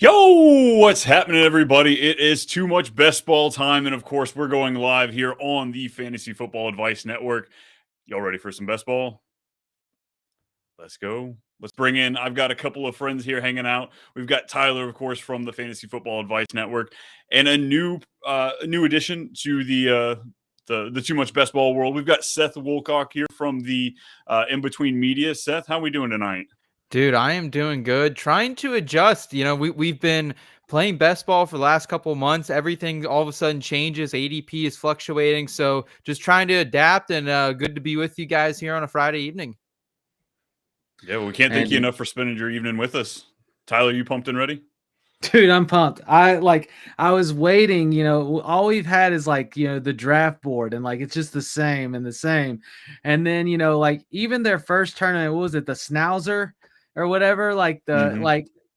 Yo, what's happening, everybody? It is too much best ball time, and of course, we're going live here on the Fantasy Football Advice Network. Y'all ready for some best ball? Let's go. Let's bring in. I've got a couple of friends here hanging out. We've got Tyler, of course, from the Fantasy Football Advice Network, and a new addition to the Too Much Best Ball world. We've got Seth Woolcock here from the In Between Media. Seth, how are we doing tonight? Dude, I am doing good. Trying to adjust. We've been playing best ball for the last couple of months. Everything all of a sudden changes. ADP is fluctuating. So just trying to adapt and good to be with you guys here on a Friday evening. Yeah, well, we can't thank you enough for spending your evening with us. Tyler, you pumped and ready? Dude, I'm pumped. I was waiting, all we've had is the draft board and it's just the same and the same. And then, even their first tournament, what was it, the Schnauzer or whatever,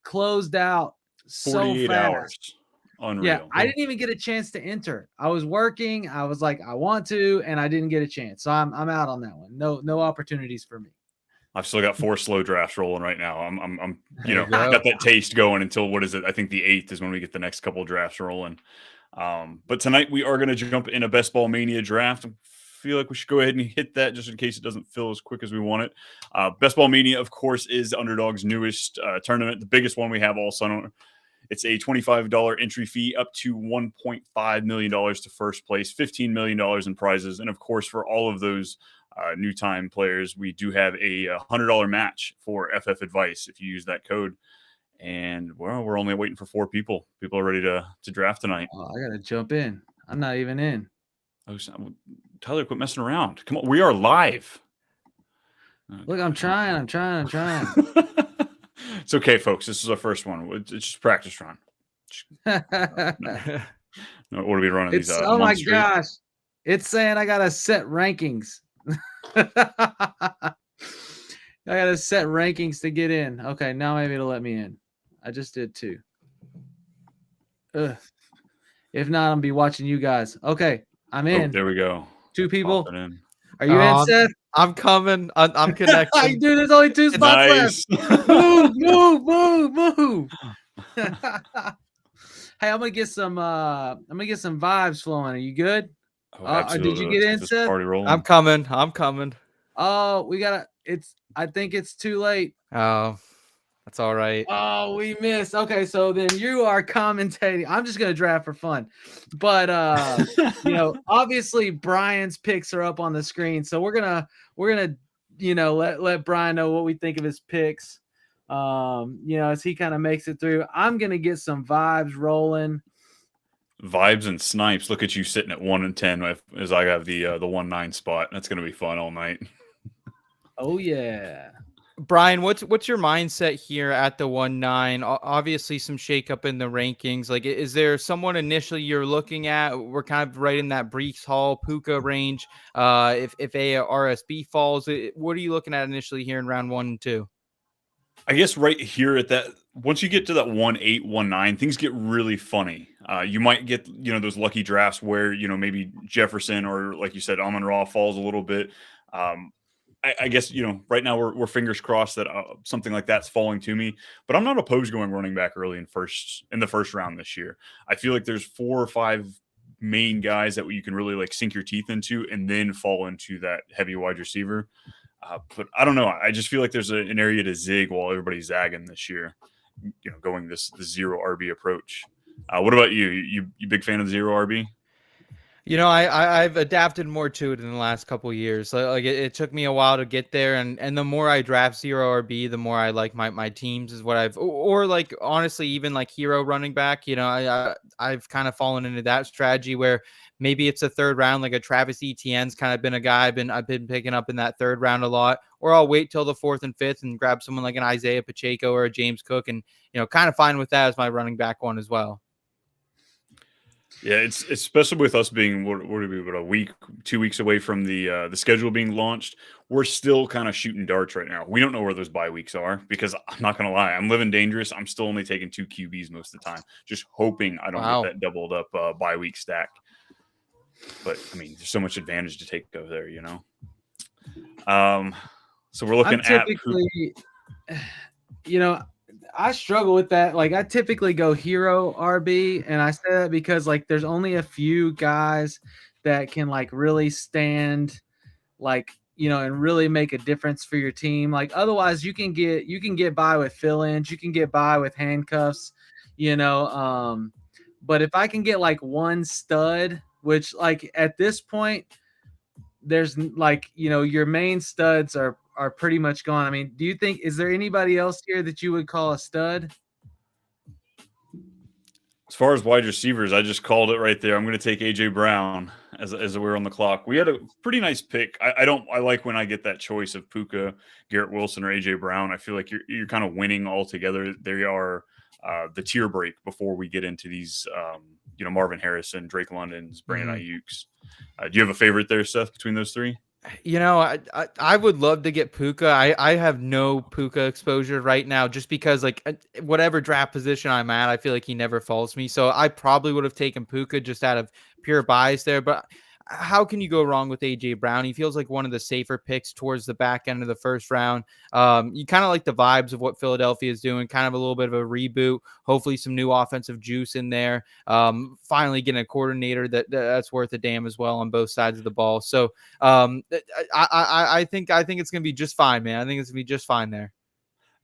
closed out so 48 fast. hours. Unreal. Yeah, I didn't even get a chance to enter. I was working. I was like, I want to, and I didn't get a chance. So I'm out on that one. No opportunities for me. I've still got 4 slow drafts rolling right now. I'm got that taste going until what is it? I think the 8th is when we get the next couple of drafts rolling. But tonight we are going to jump in a Best Ball Mania draft. I feel like we should go ahead and hit that just in case it doesn't fill as quick as we want it. Best Ball Mania, of course, is Underdog's newest tournament, the biggest one we have all summer. It's a $25 entry fee up to $1.5 million to first place, $15 million in prizes. And of course, for all of those new time players, we do have a $100 match for FF Advice if you use that code. And well, we're only waiting for 4 people. People are ready to draft tonight. Oh, I gotta jump in. I'm not even in. Oh, Tyler, quit messing around. Come on, we are live. Look, I'm trying. It's okay, folks. This is our first one. It's just practice run. No, what are we running? These? Oh my gosh! It's saying I gotta set rankings. I gotta set rankings to get in. Okay, now maybe it'll let me in. I just did 2. Ugh. If not, I'm gonna be watching you guys. Okay, I'm in. There we go. 2 people. In. Are you in, Seth? I'm coming. I'm connecting. Dude, there's only 2 spots left. Move. Hey, I'm gonna get some vibes flowing. Are you good? Oh, did you get in, Seth? I'm coming. Oh, we gotta. I think it's too late. Oh, that's all right. Oh, we missed. Okay, so then you are commentating. I'm just gonna draft for fun, but obviously Brian's picks are up on the screen, so we're gonna let Brian know what we think of his picks. As he kind of makes it through. I'm gonna get some vibes rolling. Vibes and snipes. Look at you sitting at 1 and 10 as I have the 1-9 spot. That's gonna be fun all night. Oh yeah. Brian, what's your mindset here at the 1-9? Obviously, some shakeup in the rankings. Like, is there someone initially you're looking at? We're kind of right in that Brees Hall, Puka range. If a RSB falls, what are you looking at initially here in round 1 and 2? I guess right here at that, once you get to that 1-8, 1-9, things get really funny. You might get those lucky drafts where maybe Jefferson or, like you said, Amon-Ra falls a little bit. I guess, right now we're fingers crossed that something like that's falling to me, but I'm not opposed going running back early in the first round this year. I feel like there's 4 or 5 main guys that you can really sink your teeth into and then fall into that heavy wide receiver. But I don't know. I just feel like there's an area to zig while everybody's zagging this year, going the 0 RB approach. What about you? You big fan of the 0 RB? I've adapted more to it in the last couple of years. It took me a while to get there, and the more I draft 0 RB, the more I like my teams is what honestly, even hero running back. I've kind of fallen into that strategy where maybe it's a 3rd round, like a Travis Etienne's kind of been a guy I've been picking up in that 3rd round a lot, or I'll wait till the 4th and 5th and grab someone like an Isaiah Pacheco or a James Cook, and kind of fine with that as my running back one as well. Yeah, it's especially with us being what are we about a week, 2 weeks away from the schedule being launched. We're still kind of shooting darts right now. We don't know where those bye weeks are because I'm not gonna lie, I'm living dangerous. I'm still only taking 2 QBs most of the time, just hoping I don't get that doubled up bye week stack. But I mean, there's so much advantage to take over there, So we're looking typically, I struggle with that. Like I typically go hero RB, and I say that because like there's only a few guys that can like really stand, like and really make a difference for your team. Like otherwise, you can get by with fill-ins, you can get by with handcuffs, But if I can get like one stud, which like at this point, there's like your main studs are pretty much gone. I mean, do you think is there anybody else here that you would call a stud? As far as wide receivers, I just called it right there. I'm going to take AJ Brown as we're on the clock. We had a pretty nice pick. I like when I get that choice of Puka, Garrett Wilson, or AJ Brown. I feel like you're kind of winning altogether. They are the tier break before we get into these. Marvin Harrison, Drake London's, Brandon Ayuk's. Do you have a favorite there, Seth, between those three? I would love to get Puka. I have no Puka exposure right now just because like whatever draft position I'm at, I feel like he never falls me. So I probably would have taken Puka just out of pure bias there. But how can you go wrong with AJ Brown? He feels like one of the safer picks towards the back end of the first round. You kind of like the vibes of what Philadelphia is doing, kind of a little bit of a reboot, hopefully some new offensive juice in there. Finally getting a coordinator that's worth a damn as well on both sides of the ball. So I think it's going to be just fine, man. I think it's going to be just fine there.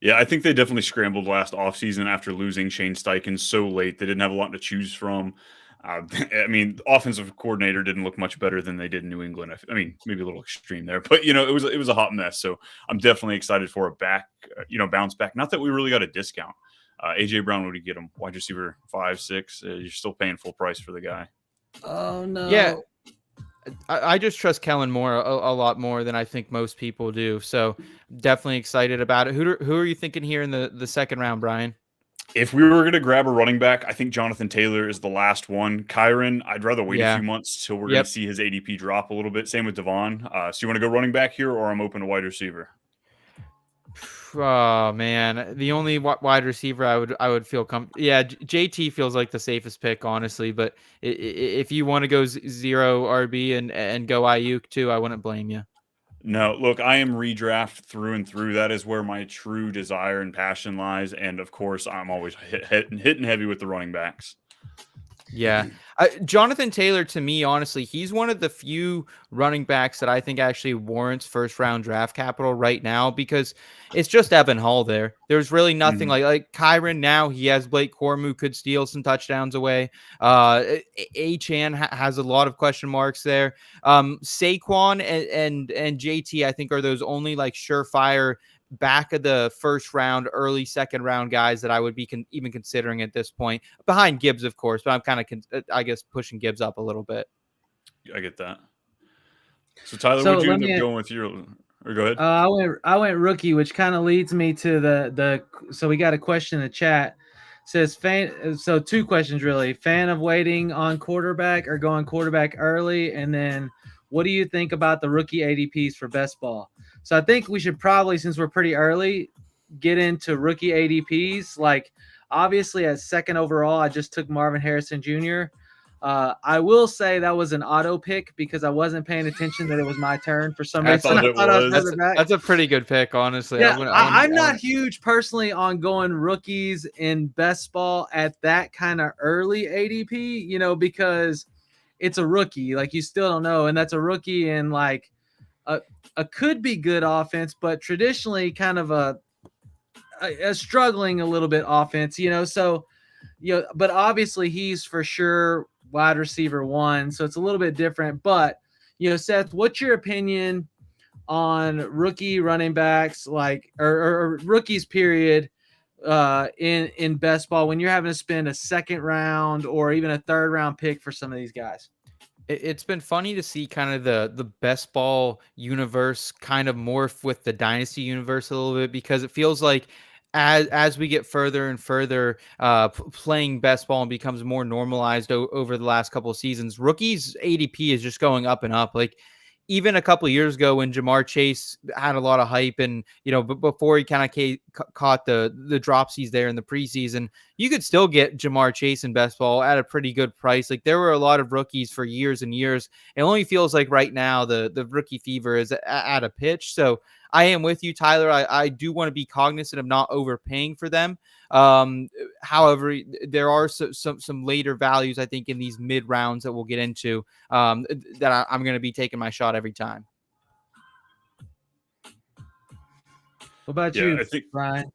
Yeah, I think they definitely scrambled last offseason after losing Shane Steichen so late. They didn't have a lot to choose from. I mean, offensive coordinator didn't look much better than they did in New England. I mean, maybe a little extreme there, but it was a hot mess. So I'm definitely excited for a bounce back. Not that we really got a discount. AJ Brown, would you get him? Wide receiver 5, 6. You're still paying full price for the guy. Oh no. Yeah. I just trust Kellen Moore a lot more than I think most people do. So definitely excited about it. Who are you thinking here in the second round, Brian? If we were going to grab a running back, I think Jonathan Taylor is the last one. Kyron, I'd rather wait a few months till we're going to see his ADP drop a little bit. Same with Devon. So you want to go running back here, or I'm open to wide receiver? Oh man, the only wide receiver I would feel JT feels like the safest pick, honestly. But if you want to go zero RB and go Ayuk too, I wouldn't blame you. No, look, I am redraft through and through. That is where my true desire and passion lies. And of course, I'm always hitting heavy with the running backs. Yeah. Jonathan Taylor, to me, honestly, he's one of the few running backs that I think actually warrants first round draft capital right now because it's just Evan Hall there. There's really nothing like Kyron now. He has Blake Cormu, could steal some touchdowns away. Chan has a lot of question marks there. Saquon and JT, I think, are those only like surefire back of the first round, early second round guys that I would be even considering at this point, behind Gibbs, of course, but I'm kind of, I guess, pushing Gibbs up a little bit. I get that. So Tyler, would you end up going with your, or go ahead? I went rookie, which kind of leads me to so we got a question in the chat. It says so 2 questions really. Fan of waiting on quarterback or going quarterback early? And then what do you think about the rookie ADPs for best ball? So I think we should probably, since we're pretty early, get into rookie ADPs. Like obviously at second overall, I just took Marvin Harrison Jr. I will say that was an auto pick because I wasn't paying attention that it was my turn for some reason. I thought I was that's a pretty good pick, honestly. Yeah, I'm not huge personally on going rookies in best ball at that kind of early ADP, because it's a rookie. Like you still don't know, and that's a rookie in like a could be good offense, but traditionally kind of a struggling a little bit offense, So, but obviously he's for sure wide receiver 1, so it's a little bit different. But Seth, what's your opinion on rookie running backs, like or rookies period, in best ball when you're having to spend a second round or even a third round pick for some of these guys? It's been funny to see kind of the best ball universe kind of morph with the dynasty universe a little bit, because it feels like as we get further and further playing best ball and becomes more normalized over the last couple of seasons, rookies ADP is just going up and up. Like even a couple of years ago when Jamar Chase had a lot of hype and, but before he kind of caught the dropsies there in the preseason, you could still get Jamar Chase in best ball at a pretty good price. Like there were a lot of rookies for years and years. It only feels like right now the rookie fever is at a pitch. So I am with you, Tyler. I do want to be cognizant of not overpaying for them. However, there are some later values, I think, in these mid rounds that we'll get into that I'm going to be taking my shot every time. What about you, I think, Brian?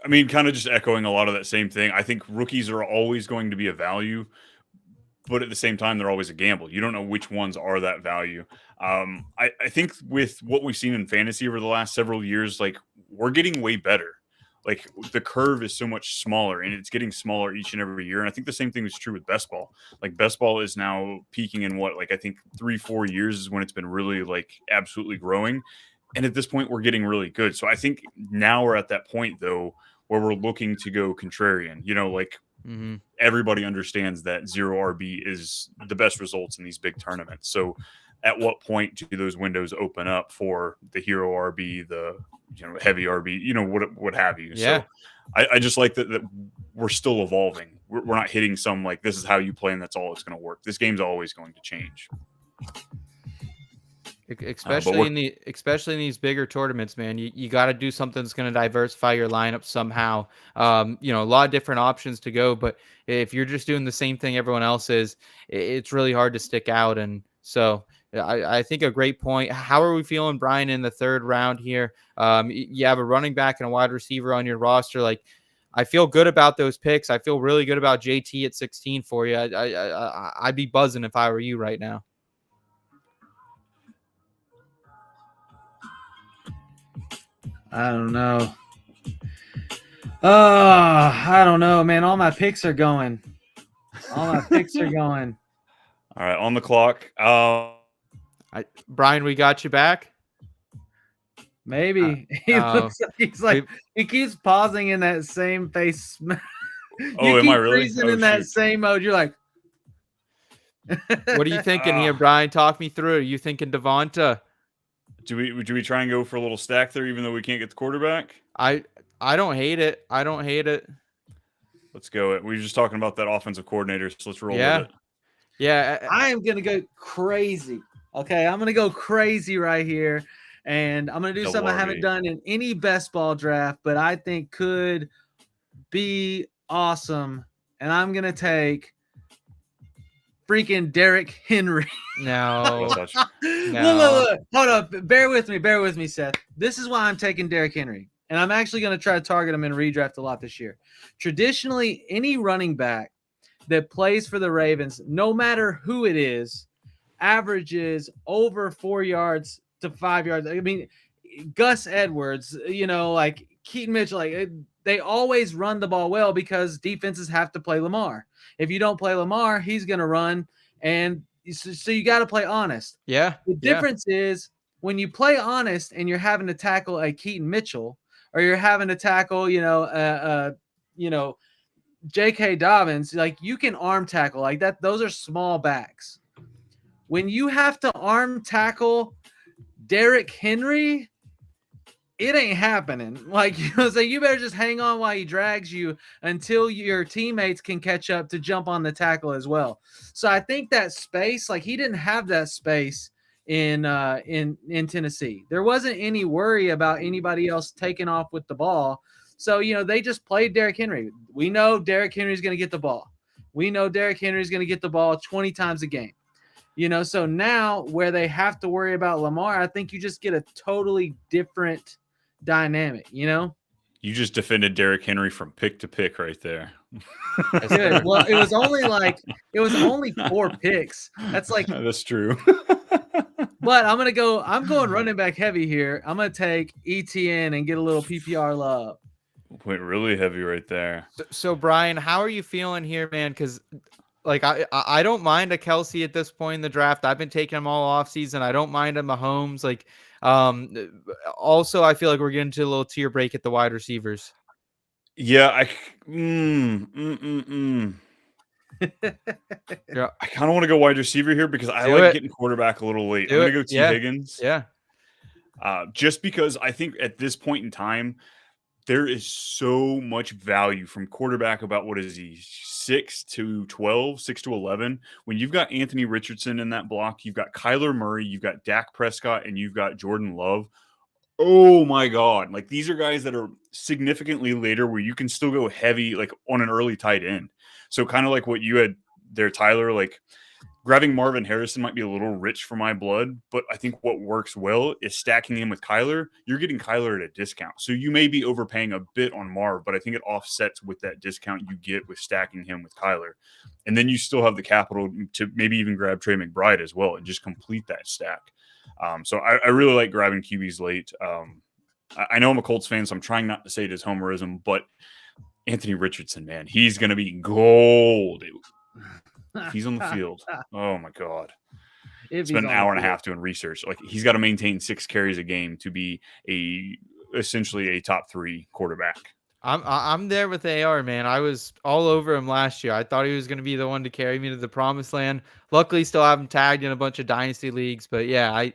I mean, kind of just echoing a lot of that same thing. I think rookies are always going to be a value, but at the same time, they're always a gamble. You don't know which ones are that value. I think with what we've seen in fantasy over the last several years, like we're getting way better. Like the curve is so much smaller and it's getting smaller each and every year. And I think the same thing is true with best ball. Like best ball is now peaking in what, like I think 3-4 years is when it's been really like absolutely growing. And at this point, we're getting really good. So I think now we're at that point though, where we're looking to go contrarian, like everybody understands that 0 RB is the best results in these big tournaments. So at what point do those windows open up for the hero RB, the heavy RB, what have you? Yeah. So I just like that we're still evolving. We're not hitting some like this is how you play and that's all it's going to work. This game's always going to change. Especially in these bigger tournaments, man, you got to do something that's going to diversify your lineup somehow. A lot of different options to go, but if you're just doing the same thing everyone else is, it's really hard to stick out. And so I think a great point. How are we feeling, Brian, in the third round here? You have a running back and a wide receiver on your roster. Like, I feel good about those picks. I feel really good about JT at 16 for you. I'd be buzzing if I were you right now. I don't know. I don't know, man. All my picks are going. All right, on the clock. Brian, we got you back. Maybe he keeps pausing in that same face. Am I really freezing in that same mode? You're like, what are you thinking here, Brian? Talk me through. Are you thinking Devonta? Do we try and go for a little stack there, even though we can't get the quarterback? I don't hate it. Let's go. We were just talking about that offensive coordinator, so let's roll with it. Yeah, I am gonna go crazy. Okay, I'm gonna go crazy right here, and I'm gonna do something I haven't done in any best ball draft, but I think could be awesome. And I'm gonna take freaking Derrick Henry. No. Look. Hold up. Bear with me, Seth. This is why I'm taking Derrick Henry. And I'm actually going to try to target him in redraft a lot this year. Traditionally, any running back that plays for the Ravens, no matter who it is, averages over 4 yards to 5 yards. I mean, Gus Edwards, like Keaton Mitchell, like they always run the ball well because defenses have to play Lamar. If you don't play Lamar, he's going to run. And so you got to play honest. Yeah. The difference is when you play honest and you're having to tackle a Keaton Mitchell or you're having to tackle, J.K. Dobbins, like you can arm tackle like that. Those are small backs. When you have to arm tackle Derrick Henry, it ain't happening. Like, so you better just hang on while he drags you until your teammates can catch up to jump on the tackle as well. So I think that space, like he didn't have that space in Tennessee. There wasn't any worry about anybody else taking off with the ball. So, they just played Derrick Henry. We know Derrick Henry's going to get the ball. We know Derrick Henry's going to get the ball 20 times a game. So now where they have to worry about Lamar, I think you just get a totally different dynamic, You just defended Derrick Henry from pick to pick right there. Good. Well, it was only 4 picks. That's like that's true. But I'm going running back heavy here. I'm gonna take ETN and get a little PPR love. Went really heavy right there. So Brian, how are you feeling here, man? Because like I don't mind a Kelsey at this point in the draft. I've been taking him all off season. I don't mind a Mahomes. Like, also I feel like we're getting to a little tier break at the wide receivers. Yeah, I kind of want to go wide receiver here because I like getting quarterback a little late. I'm gonna go T. Higgins. Yeah. Just because I think at this point in time, there is so much value from quarterback about what is he 6 to 12, 6 to 11. When you've got Anthony Richardson in that block, you've got Kyler Murray, you've got Dak Prescott, and you've got Jordan Love. Oh my God. Like these are guys that are significantly later where you can still go heavy, like on an early tight end. So kind of like what you had there, Tyler, like grabbing Marvin Harrison might be a little rich for my blood, but I think what works well is stacking him with Kyler. You're getting Kyler at a discount. So you may be overpaying a bit on Marv, but I think it offsets with that discount you get with stacking him with Kyler. And then you still have the capital to maybe even grab Trey McBride as well and just complete that stack. So I really like grabbing QBs late. I know I'm a Colts fan, so I'm trying not to say it as homerism, but Anthony Richardson, man, he's going to be gold. If he's on the field, oh my God. Spent an hour and a half doing research. Like he's got to maintain 6 carries a game to be essentially a top 3 quarterback. I'm there with AR, man. I was all over him last year. I thought he was going to be the one to carry me to the promised land. Luckily, still have him tagged in a bunch of dynasty leagues. But yeah,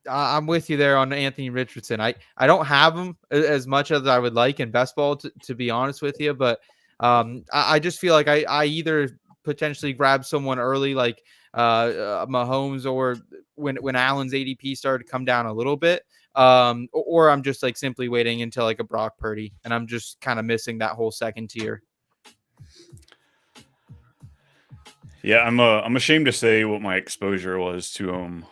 I'm with you there on Anthony Richardson. I don't have him as much as I would like in best ball, to be honest with you. But I just feel like I either potentially grab someone early like Mahomes, or when Allen's ADP started to come down a little bit, or I'm just like simply waiting until like a Brock Purdy, and I'm just kind of missing that whole second tier. Yeah, I'm ashamed to say what my exposure was to him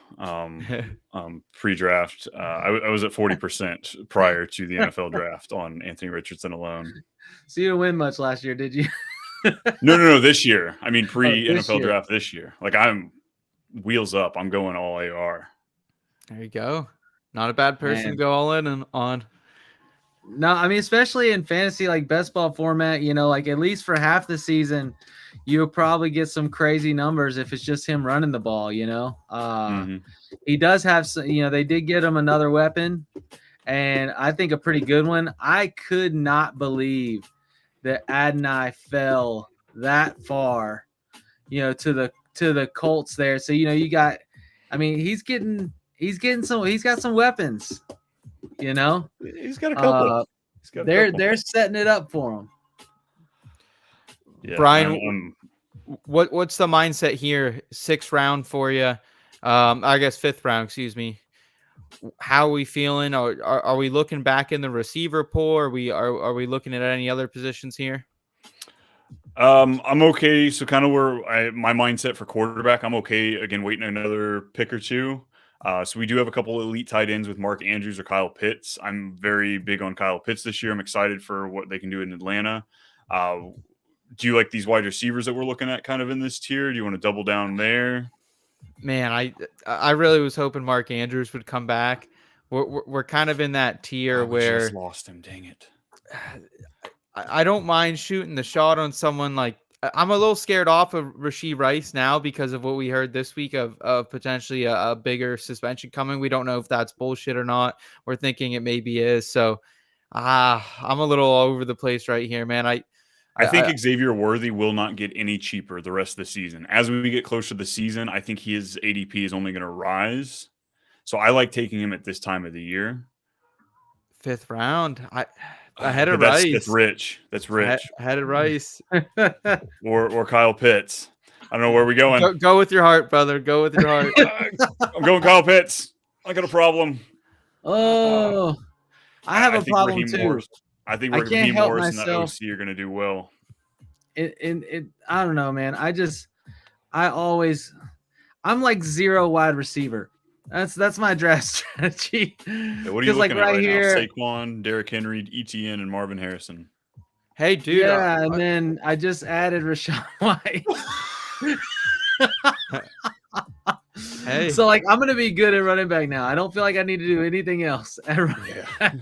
pre-draft. I was at 40% prior to the NFL draft on Anthony Richardson alone. So you didn't win much last year, did you? No. This year. I mean, pre-NFL draft this year. Like I'm wheels up. I'm going all AR. There you go. Not a bad person to go all in and on. No, I mean, especially in fantasy, like best ball format, like at least for half the season, you'll probably get some crazy numbers if it's just him running the ball, He does have some, they did get him another weapon, and I think a pretty good one. I could not believe that Adonai fell that far, to the Colts there. So, he's got some weapons, He's got a couple. They're setting it up for him. Yeah, Brian, what's the mindset here? 6th round for you. I guess 5th round, excuse me. How are we feeling? Are we looking back in the receiver pool? Are we looking at any other positions here? I'm okay. So kind of where my mindset for quarterback, I'm okay. Again, waiting another pick or two. So we do have a couple of elite tight ends with Mark Andrews or Kyle Pitts. I'm very big on Kyle Pitts this year. I'm excited for what they can do in Atlanta. Do you like these wide receivers that we're looking at kind of in this tier? Do you want to double down there? Man, I really was hoping Mark Andrews would come back. We're kind of in that tier where just lost him. Dang it. I don't mind shooting the shot on someone like I'm a little scared off of Rashee Rice now because of what we heard this week of potentially a bigger suspension coming. We don't know if that's bullshit or not. We're thinking it maybe is. So I'm a little all over the place right here, man. I think Xavier Worthy will not get any cheaper the rest of the season. As we get closer to the season, I think his ADP is only going to rise. So I like taking him at this time of the year. 5th round. Ahead of Rice. That's rich. That's rich. Ahead of Rice. or Kyle Pitts. I don't know where we're going. Go with your heart, brother. Go with your heart. I'm going Kyle Pitts. I got a problem. Oh, I have a problem too. I think Raheem Morris and the OC are going to do well. I don't know, man. I'm like 0 wide receiver. That's my draft strategy. Yeah, what are you looking at right here? Now? Saquon, Derrick Henry, ETN, and Marvin Harrison. Hey, dude. Yeah, and then I just added Rachaad White. Hey. So, I'm going to be good at running back now. I don't feel like I need to do anything else at running back.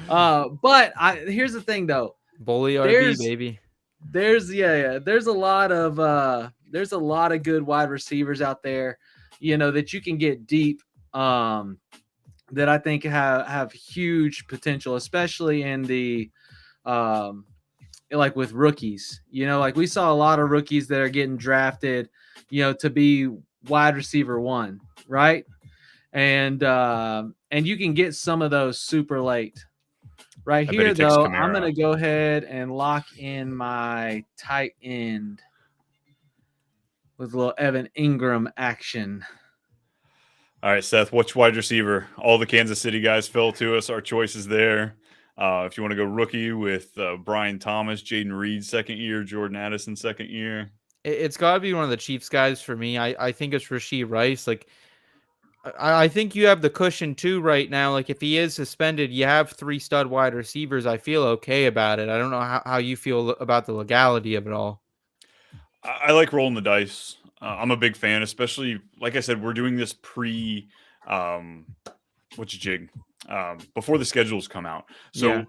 But here's the thing, though. Bully RB, baby. There's a lot of good wide receivers out there, that you can get deep, that I think have huge potential, especially in the with rookies. We saw a lot of rookies that are getting drafted, to be wide receiver 1, right? And you can get some of those super late. Right here, though, I'm going to go ahead and lock in my tight end with a little Evan Ingram action. All right, Seth, which wide receiver? All the Kansas City guys fell to us. Our choice is there. If you want to go rookie with Brian Thomas, Jaden Reed, second year, Jordan Addison, second year. It's got to be one of the Chiefs guys for me. I think it's Rashee Rice. Like, I think you have the cushion too right now. Like, if he is suspended, you have 3 stud wide receivers. I feel okay about it. I don't know how you feel about the legality of it all. I like rolling the dice. I'm a big fan, especially, like I said, we're doing this pre before the schedules come out. So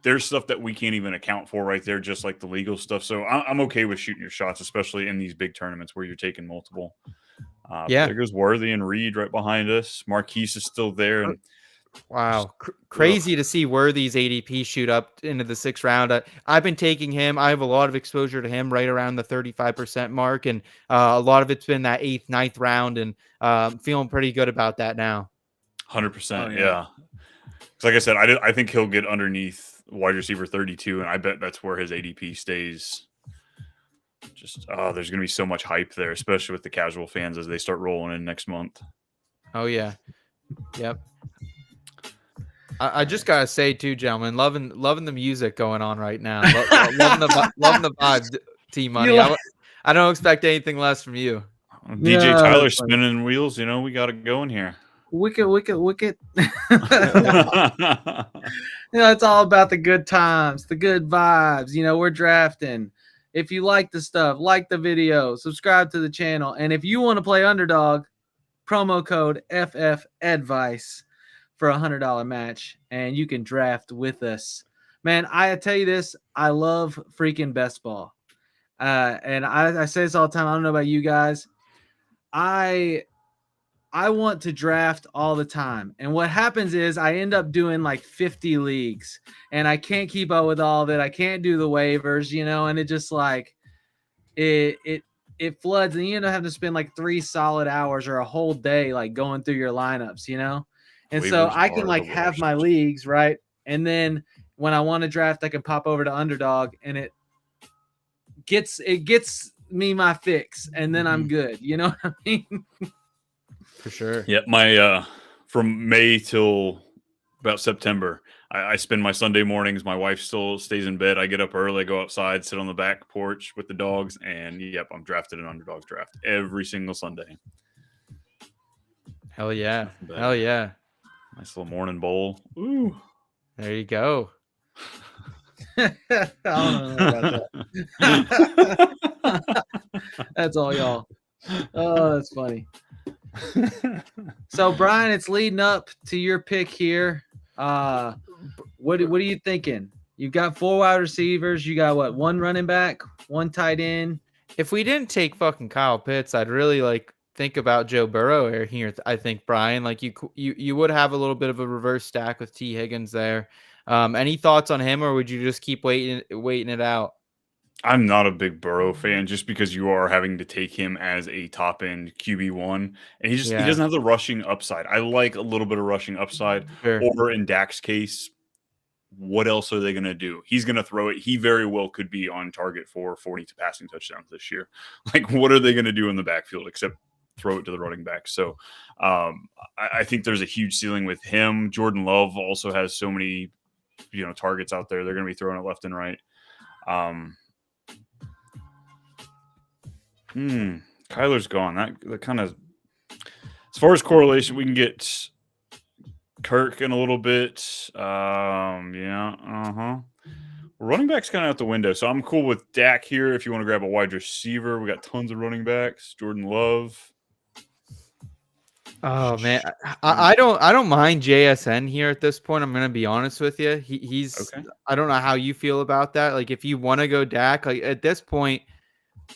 there's stuff that we can't even account for right there, just like the legal stuff. So I'm okay with shooting your shots, especially in these big tournaments where you're taking multiple. There goes Worthy and Reed right behind us. Marquise is still there. And wow, crazy to see Worthy's ADP shoot up into the 6th round. I've been taking him. I have a lot of exposure to him right around the 35% mark, and a lot of it's been that 8th, 9th round, and feeling pretty good about that now. 100%, yeah. Because like I said, I think he'll get underneath wide receiver 32, and I bet that's where his ADP stays. Just there's going to be so much hype there, especially with the casual fans as they start rolling in next month. Oh yeah, yep. I just gotta say too, gentlemen, loving the music going on right now. Loving the vibe, T-Money. I don't expect anything less from you. DJ Tyler spinning wheels. We got it going here. Wicked. It's all about the good times, the good vibes. We're drafting. If you like the stuff, like the video, subscribe to the channel. And if you want to play Underdog, promo code FFAdvice for $100 match, and you can draft with us. Man, I tell you this, I love freaking best ball. And I say this all the time. I don't know about you guys. I want to draft all the time. And what happens is I end up doing like 50 leagues, and I can't keep up with all of it. I can't do the waivers, and it just like it floods, and you end up having to spend like 3 solid hours or a whole day like going through your lineups, And waivers, so I can like have my leagues, right? And then when I want to draft, I can pop over to Underdog, and it gets me my fix, and then I'm good. You know what I mean? For sure. Yeah, my from May till about September, I spend my Sunday mornings. My wife still stays in bed. I get up early, go outside, sit on the back porch with the dogs, and I'm drafted in Underdog's draft every single Sunday. Hell yeah. Hell yeah. Nice little morning bowl. Ooh. There you go. I don't know about that. That's all y'all. Oh, that's funny. So Brian, it's leading up to your pick here. What are you thinking? You've got 4 wide receivers. You got what? 1 running back, 1 tight end. If we didn't take fucking Kyle Pitts, I'd really think about Joe Burrow here. I think, Brian, you would have a little bit of a reverse stack with T. Higgins there. Any thoughts on him, or would you just keep waiting it out? I'm not a big Burrow fan, just because you are having to take him as a top end QB1, and he doesn't have the rushing upside. I like a little bit of rushing upside. Sure. Or in Dak's case, what else are they going to do? He's going to throw it. He very well could be on target for 40 passing touchdowns this year. What are they going to do in the backfield except throw it to the running back? So I think there's a huge ceiling with him. Jordan Love also has so many targets out there. They're going to be throwing it left and right. Kyler's gone. That kind of, as far as correlation, we can get Kirk in a little bit. Running back's kind of out the window, so I'm cool with Dak here. If you want to grab a wide receiver, we got tons of running backs. Jordan Love. Oh man, I don't mind JSN here at this point. I'm gonna be honest with you. He's okay. I don't know how you feel about that. If you want to go Dak, at this point,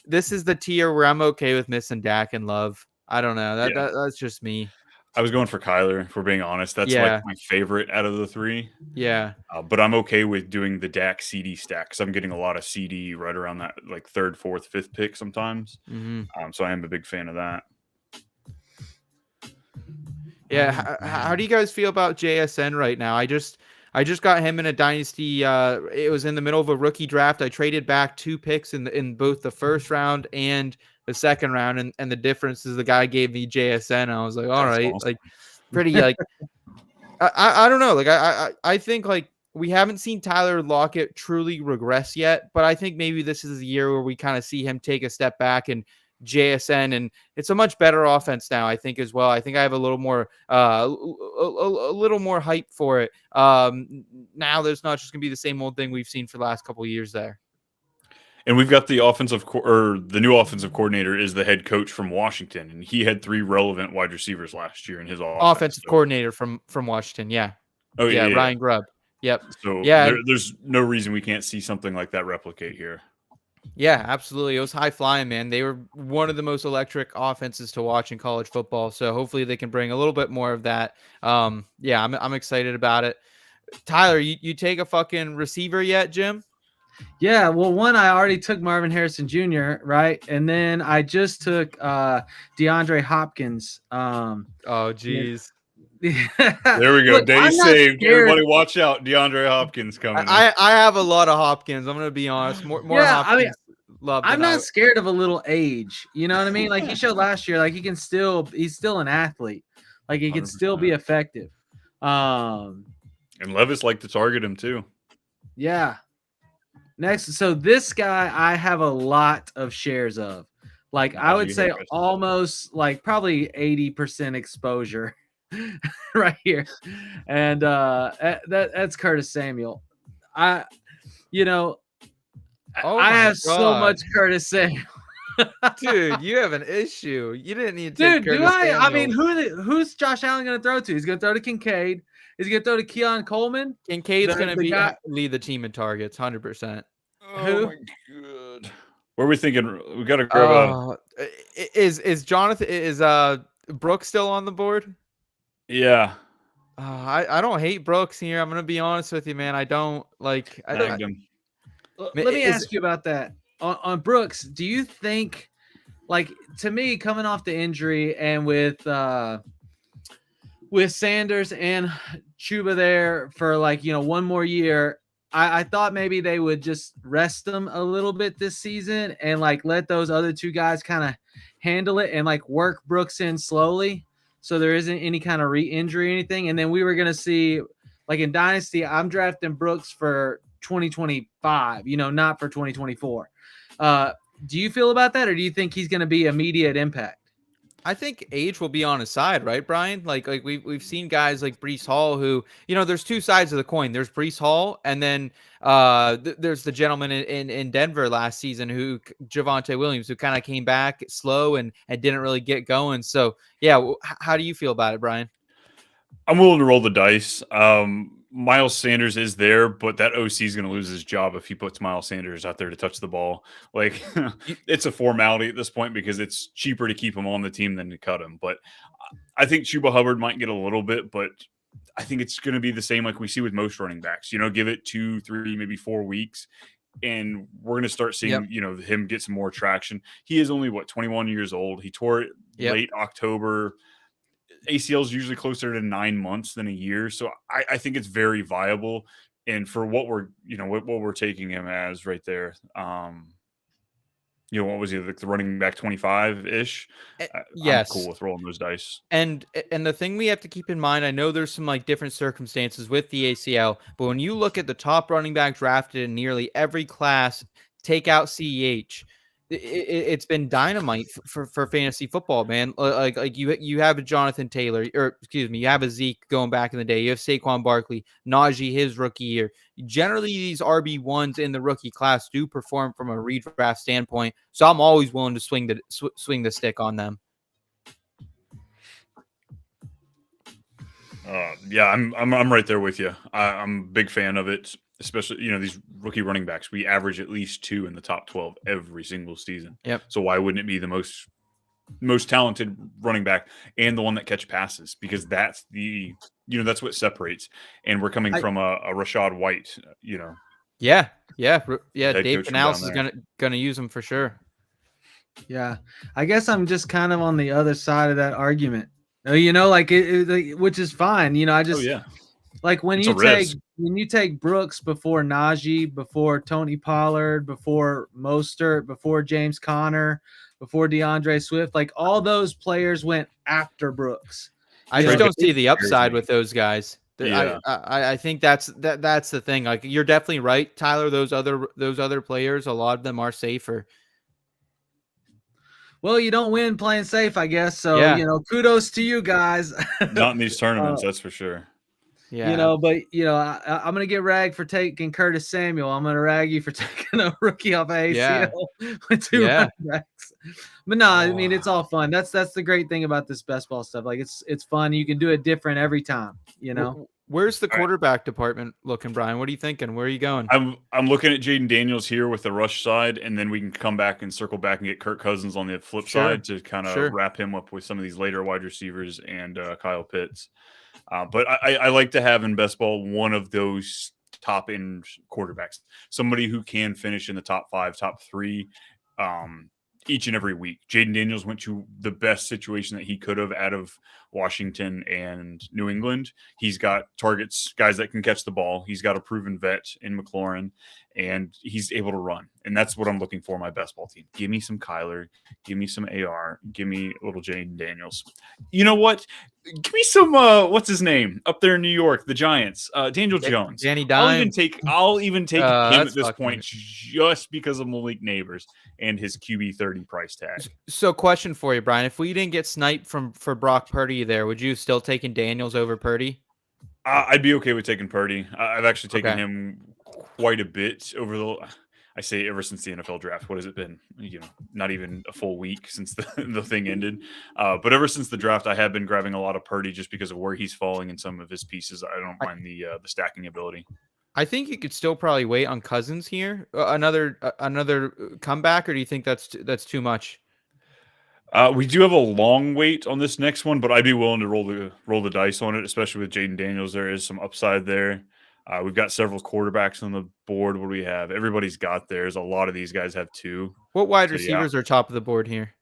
this is the tier where I'm okay with missing Dak and Love. I don't know. That's just me. I was going for Kyler, if we're being honest. That's my favorite out of the 3. Yeah. But I'm okay with doing the Dak CD stack, because I'm getting a lot of CD right around that 3rd, 4th, 5th pick sometimes. Mm-hmm. So I am a big fan of that. Yeah. How do you guys feel about JSN right now? I just I just got him in a dynasty. It was in the middle of a rookie draft. I traded back 2 picks in both the first round and the second round, and the difference is the guy gave me JSN. I was like, all right, awesome. like pretty like I don't know, like I think like we haven't seen Tyler Lockett truly regress yet, but I think maybe this is the year where we kind of see him take a step back, and JSN, and it's a much better offense now, I think, as well. I think I have a little more a little more hype for it. Now there's not just gonna be the same old thing we've seen for the last couple of years there. And we've got the the new offensive coordinator is the head coach from Washington, and he had 3 relevant wide receivers last year in his offensive coordinator from Washington. Yeah. Oh yeah, Ryan Grubb. Yep. So yeah, there's no reason we can't see something like that replicate here. Yeah, absolutely. It was high flying, man. They were one of the most electric offenses to watch in college football. So hopefully they can bring a little bit more of that. Yeah, I'm excited about it. Tyler, you take a fucking receiver yet, Jim? Yeah, well, one, I already took Marvin Harrison Jr., right? And then I just took DeAndre Hopkins. Oh, geez. There we go. Look, day saved. Everybody watch out. DeAndre Hopkins coming. I have a lot of Hopkins. I'm going to be honest. More yeah, Hopkins. I'm not scared of a little age. You know what I mean? Like he showed last year, like he's still an athlete. Like he can still be effective. And Levis liked to target him too. Yeah. Next, so this guy I have a lot of shares of. Like I would say almost like probably 80% exposure right here. And that's Curtis Samuel. I have so much Curtis Samuel. Dude, you have an issue. You didn't need to take Curtis Samuel. I mean, who's Josh Allen going to throw to? He's going to throw to Kincaid. Is he going to throw to Keon Coleman? Kincaid's going to lead the team in targets, 100%. Oh my god! What are we thinking? We got to grab Is Jonathan Brooks still on the board? Yeah. I don't hate Brooks here. I'm gonna be honest with you, man. I don't like. Let me ask you about that on Brooks. Do you think, like, to me, coming off the injury and with Sanders and Chuba there for like one more year? I thought maybe they would just rest them a little bit this season and like let those other 2 guys kind of handle it and like work Brooks in slowly so there isn't any kind of re-injury or anything. And then we were going to see, like in Dynasty, I'm drafting Brooks for 2025, not for 2024. Do you feel about that, or do you think he's going to be immediate impact? I think age will be on his side, right, Brian? Like we've seen guys like Breece Hall who, there's 2 sides of the coin. There's Breece Hall, and then there's the gentleman in Denver last season Javonte Williams, who kind of came back slow and didn't really get going. So, yeah, how do you feel about it, Brian? I'm willing to roll the dice. Miles Sanders is there, but that OC is going to lose his job if he puts Miles Sanders out there to touch the ball. Like, it's a formality at this point because it's cheaper to keep him on the team than to cut him. But I think Chuba Hubbard might get a little bit, but I think it's going to be the same like we see with most running backs. Give it 2, 3, maybe 4 weeks, and we're going to start seeing, him get some more traction. He is only, 21 years old. He tore it late October. ACL is usually closer to 9 months than a year. So I think it's very viable. And for what we're, what we're taking him as right there, what was he, like the running back 25-ish? Yes. I'm cool with rolling those dice. And the thing we have to keep in mind, I know there's some like different circumstances with the ACL, but when you look at the top running back drafted in nearly every class, take out CEH, it's been dynamite for fantasy football, man. Like you have a Jonathan Taylor, or excuse me, you have a Zeke going back in the day. You have Saquon Barkley, Najee his rookie year. Generally, these RB1s in the rookie class do perform from a redraft standpoint. So I'm always willing to swing the stick on them. Yeah, I'm right there with you. I'm a big fan of it. Especially, these rookie running backs, we average at least 2 in the top 12 every single season. Yep. So why wouldn't it be the most talented running back and the one that catch passes? Because that's that's what separates. And we're coming from a Rashad White, Yeah. Dave Canales is gonna use him for sure. Yeah, I guess I'm just kind of on the other side of that argument. Like which is fine. Like when you take Brooks before Najee, before Tony Pollard, before Mostert, before James Conner, before DeAndre Swift, like all those players went after Brooks. I just don't see the upside with those guys. Yeah. I think that's the thing. Like you're definitely right, Tyler. Those other players, a lot of them are safer. Well, you don't win playing safe, I guess. So, kudos to you guys. Not in these tournaments, that's for sure. Yeah. But I'm gonna get ragged for taking Curtis Samuel. I'm gonna rag you for taking a rookie off ACL with 2 running backs. But no, I mean it's all fun. That's the great thing about this best ball stuff. Like it's fun. You can do it different every time. Where's the quarterback department looking, Brian? What are you thinking? Where are you going? I'm looking at Jaden Daniels here with the rush side, and then we can come back and circle back and get Kirk Cousins on the flip side to kind of wrap him up with some of these later wide receivers and Kyle Pitts. But I like to have in best ball one of those top end quarterbacks, somebody who can finish in the top 5, top 3 each and every week. Jaden Daniels went to the best situation that he could have out of Washington and New England. He's got targets, guys that can catch the ball. He's got a proven vet in McLaurin, and he's able to run. And that's what I'm looking for in my best ball team. Give me some Kyler. Give me some AR. Give me a little Jaden Daniels. You know what? Give me some, what's his name? Up there in New York, the Giants. Daniel Jones. Danny Dimes. I'll even take him at this point just because of Malik Neighbors and his QB 30 price tag. So question for you, Brian. If we didn't get sniped for Brock Purdy there, would you still taking Daniels over Purdy? I'd be okay with taking Purdy. I've actually taken him quite a bit I say ever since the NFL draft. What has it been? Not even a full week since the thing ended. But ever since the draft, I have been grabbing a lot of Purdy just because of where he's falling in some of his pieces. I don't mind the stacking ability. I think you could still probably wait on Cousins here. Another comeback, or do you think that's too much? We do have a long wait on this next one, but I'd be willing to roll the dice on it, especially with Jaden Daniels. There is some upside there. We've got several quarterbacks on the board. What do we have? Everybody's got theirs. A lot of these guys have 2. What wide receivers are top of the board here?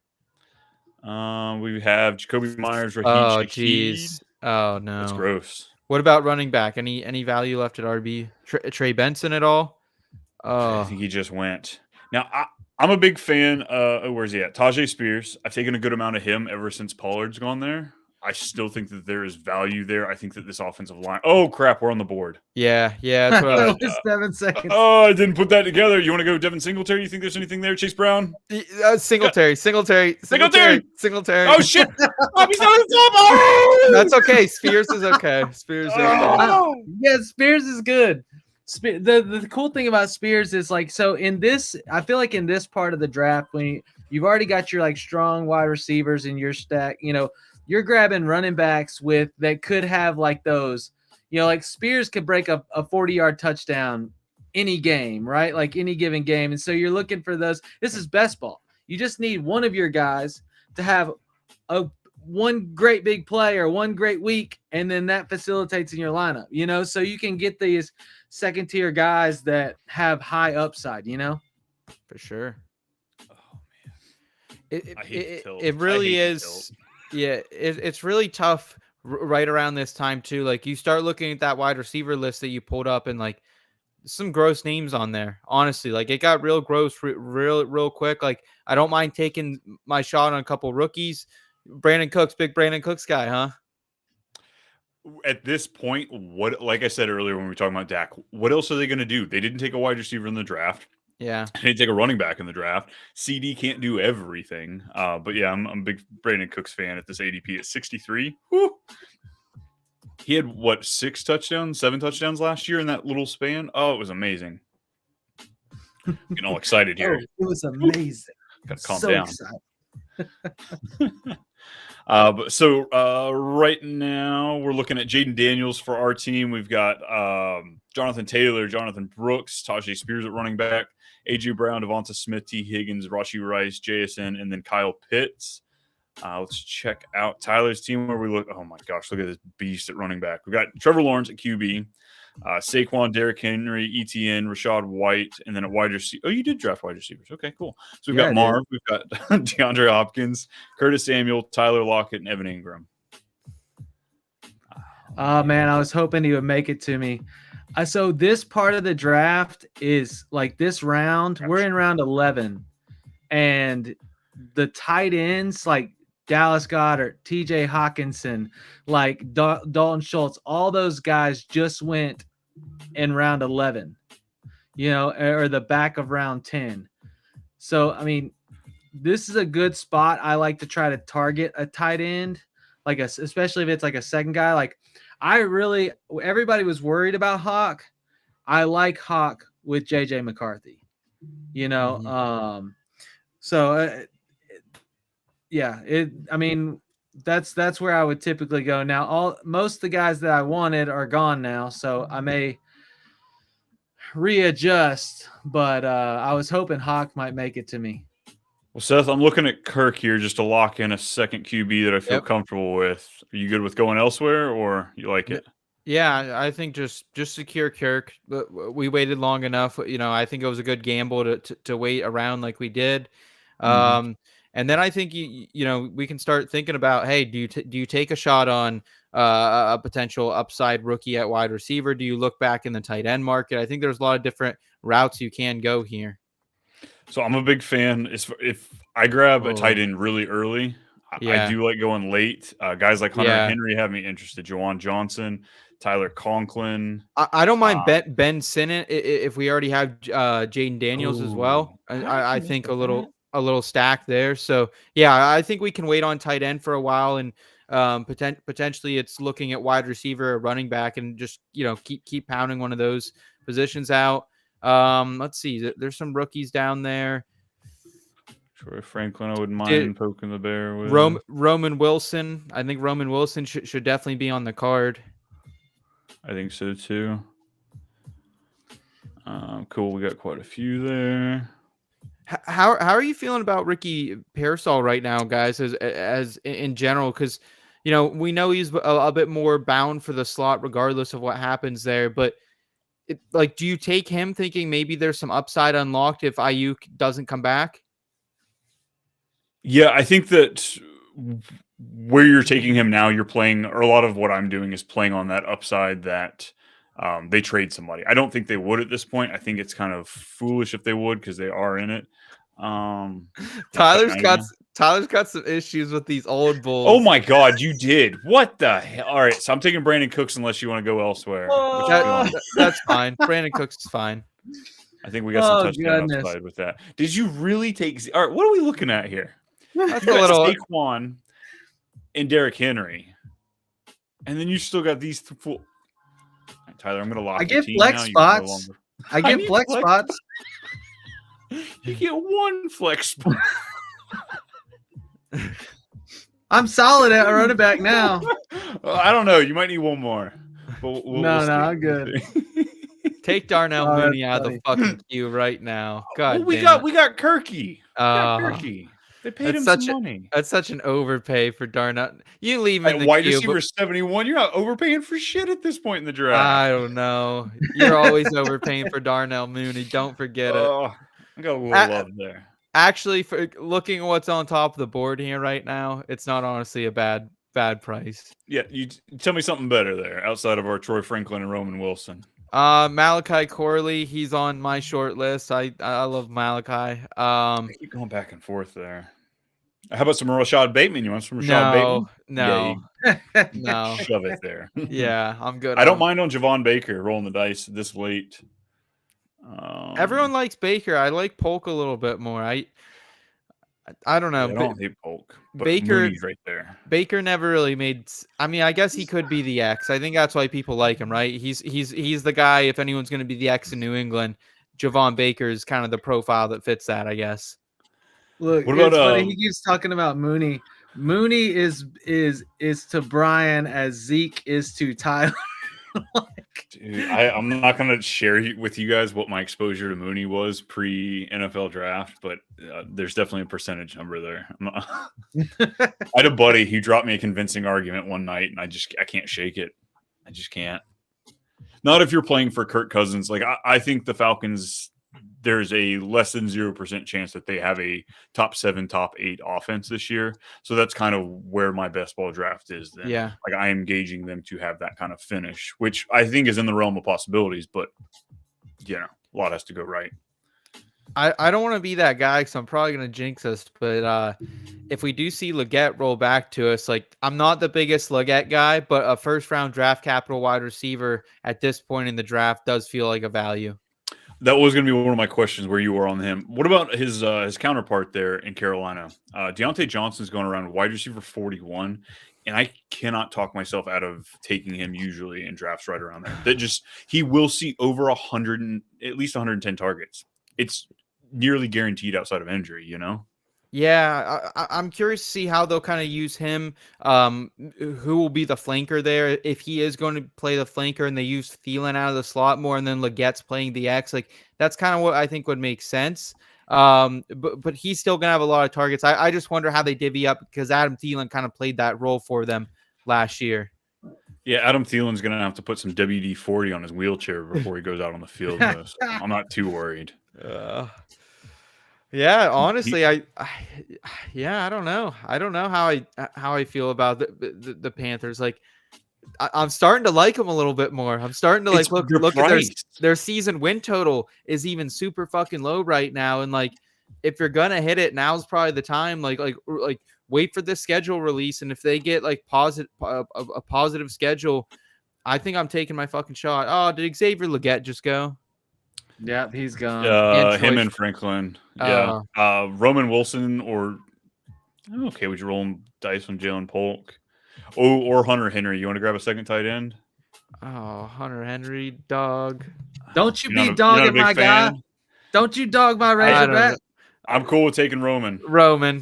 We have Jacoby Myers, Raheem Shaheed. Oh no, that's gross. What about running back? Any value left at RB? Trey Benson at all? I think he just went. Now I'm a big fan. Where's he at? Tajay Spears. I've taken a good amount of him ever since Pollard's gone there. I still think that there is value there. I think that this offensive line. Oh crap, we're on the board. Yeah. That's what I was 7 seconds. Oh, I didn't put that together. You want to go Devin Singletary? You think there's anything there? Chase Brown? Singletary. Oh shit! Oh, he's not on the top. Oh! That's okay. Spears is okay. Spears is good. The cool thing about Spears is I feel like in this part of the draft, when you've already got your strong wide receivers in your stack, you're grabbing running backs that could have those, Spears could break a 40-yard touchdown any game, right? Like any given game. And so you're looking for those. This is best ball. You just need one of your guys to have one great big play or one great week, and then that facilitates in your lineup, so you can get these second tier guys that have high upside, For sure. Oh man. It really is. Yeah, it's really tough right around this time too. Like you start looking at that wide receiver list that you pulled up, and some gross names on there. Honestly, it got real gross real quick. Like I don't mind taking my shot on a couple rookies. Brandon Cooks, big Brandon Cooks guy, huh? At this point, like I said earlier when we were talking about Dak, what else are they going to do? They didn't take a wide receiver in the draft. Yeah. They didn't take a running back in the draft. CD can't do everything. But yeah, I'm a big Brandon Cooks fan at this ADP at 63. Woo! He had 7 touchdowns last year in that little span. Oh, it was amazing. Getting all excited here. It was amazing. Got to calm down. Right now we're looking at Jaden Daniels for our team. We've got Jonathan Taylor, Jonathan Brooks, Tajay Spears at running back, AJ Brown, Devonta Smith, T. Higgins, Rashee Rice, JSN, and then Kyle Pitts. Let's check out Tyler's team where we look. Oh my gosh, look at this beast at running back. We've got Trevor Lawrence at QB, Saquon, Derrick Henry, ETN, Rashad White, and then a wide receiver. Oh, you did draft wide receivers. Okay, cool. So we've got Marv, we've got DeAndre Hopkins, Curtis Samuel, Tyler Lockett, and Evan Ingram. Oh man, I was hoping he would make it to me. So this part of the draft is like this round. We're in round 11, and the tight ends like Dallas Goedert, T.J. Hawkinson, like Dalton Schultz, all those guys just went in round 11, or the back of round 10. So I mean, this is a good spot. I like to try to target a tight end, especially if it's like a second guy. Like everybody was worried about Hawk. I like Hawk with JJ McCarthy, So yeah, I mean, that's where I would typically go. Now, most of the guys that I wanted are gone now, so I may readjust, but I was hoping Hawk might make it to me. Well, Seth, I'm looking at Kirk here just to lock in a second QB that I feel comfortable with. Are you good with going elsewhere, or you like it? Yeah, I think just secure Kirk. We waited long enough. I think it was a good gamble to wait around like we did. And then I think we can start thinking about, hey, do you take a shot on a potential upside rookie at wide receiver? Do you look back in the tight end market? I think there's a lot of different routes you can go here. So I'm a big fan. If I grab a tight end really early, I do like going late. Guys like Hunter Henry have me interested. Juwan Johnson, Tyler Conklin. I don't mind Ben Sinnott if we already have Jaden Daniels as well. I think a little stack there. So yeah, I think we can wait on tight end for a while, and potentially it's looking at wide receiver or running back, and just keep pounding one of those positions out. Let's see. There's some rookies down there. Troy Franklin, I wouldn't mind poking the bear with. Roman Wilson. I think Roman Wilson should definitely be on the card. I think so too. Cool. We got quite a few there. How are you feeling about Ricky Pearsall right now, guys? As in general, because we know he's a bit more bound for the slot, regardless of what happens there. But do you take him thinking maybe there's some upside unlocked if Ayuk doesn't come back? Yeah, I think that where you're taking him now, you're playing, or a lot of what I'm doing is playing on that upside that they trade somebody. I don't think they would at this point. I think it's kind of foolish if they would, because they are in it. Tyler's got some issues with these old bulls. Oh my God, you did. What the hell? All right, so I'm taking Brandon Cooks unless you want to go elsewhere. That's fine. Brandon Cooks is fine. I think we got some touchdown upside with that. Did you really take? All right, what are we looking at here? That's a little Saquon and Derrick Henry, and then you still got these full. Tyler, I'm going to lock. I get flex spots. I get flex spots. You get one flex spot. I'm solid at running back now. I don't know. You might need one more. No, I'm good. Take Darnell Mooney out of the fucking queue right now. God, we got Kirky. Kirky. They paid him some money. That's such an overpay for Darnell. You leave him in the wide queue, receiver 71. You're not overpaying for shit at this point in the draft. I don't know. You're always overpaying for Darnell Mooney. Don't forget it. I got a little love there. Actually, for looking at what's on top of the board here right now, it's not honestly a bad price. Yeah, you tell me something better there outside of our Troy Franklin and Roman Wilson. Malachi Corley, he's on my short list. I love Malachi. I keep going back and forth there. How about some Rashad Bateman? You want some Rashad Bateman? No. No. Shove it there. Yeah, I'm good. I don't mind on Javon Baker rolling the dice this late. Everyone likes Baker. I like Polk a little bit more. I don't know. I don't hate Polk. But Baker Mooney's right there. Baker never really made. I mean, I guess he could be the X. I think that's why people like him, right? He's the guy. If anyone's going to be the X in New England, Javon Baker is kind of the profile that fits that, I guess. Look, what about, funny. He keeps talking about Mooney. Mooney is to Brian as Zeke is to Tyler. Dude, I'm not going to share with you guys what my exposure to Mooney was pre-NFL draft, but there's definitely a percentage number there. I had a buddy who dropped me a convincing argument one night, and I can't shake it. I just can't. Not if you're playing for Kirk Cousins. Like I think the Falcons there's a less than 0% chance that they have a top 7, top 8 offense this year. So that's kind of where my best ball draft is then. Yeah. Like I am gauging them to have that kind of finish, which I think is in the realm of possibilities, but a lot has to go right. I don't want to be that guy because I'm probably going to jinx us, but if we do see Leggett roll back to us, like I'm not the biggest Leggett guy, but a first-round draft capital wide receiver at this point in the draft does feel like a value. That was going to be one of my questions where you were on him. What about his counterpart there in Carolina? Deontay Johnson's going around wide receiver 41, and I cannot talk myself out of taking him usually in drafts right around there. He will see over 100 and at least 110 targets. It's nearly guaranteed outside of injury, Yeah, I'm curious to see how they'll kind of use him. Who will be the flanker there? If he is going to play the flanker and they use Thielen out of the slot more, and then Legette's playing the X, like that's kind of what I think would make sense. But he's still gonna have a lot of targets. I just wonder how they divvy up because Adam Thielen kind of played that role for them last year. Yeah, Adam Thielen's gonna have to put some WD-40 on his wheelchair before he goes out on the field. So I'm not too worried. Yeah, honestly, I don't know. I don't know how I feel about the Panthers. Like, I'm starting to like them a little bit more. I'm starting to look at their season win total is even super fucking low right now. And like, if you're gonna hit it, now's probably the time. Like wait for the schedule release, and if they get like a positive schedule, I think I'm taking my fucking shot. Oh, did Xavier Leggett just go? Yeah, he's gone. Him and Franklin. Yeah. Roman Wilson would you roll him dice on Jalen Polk? Oh, or Hunter Henry. You want to grab a second tight end? Oh, Hunter Henry, dog. Don't you be dogging my guy. Don't you dog my Razorback. I'm cool with taking Roman.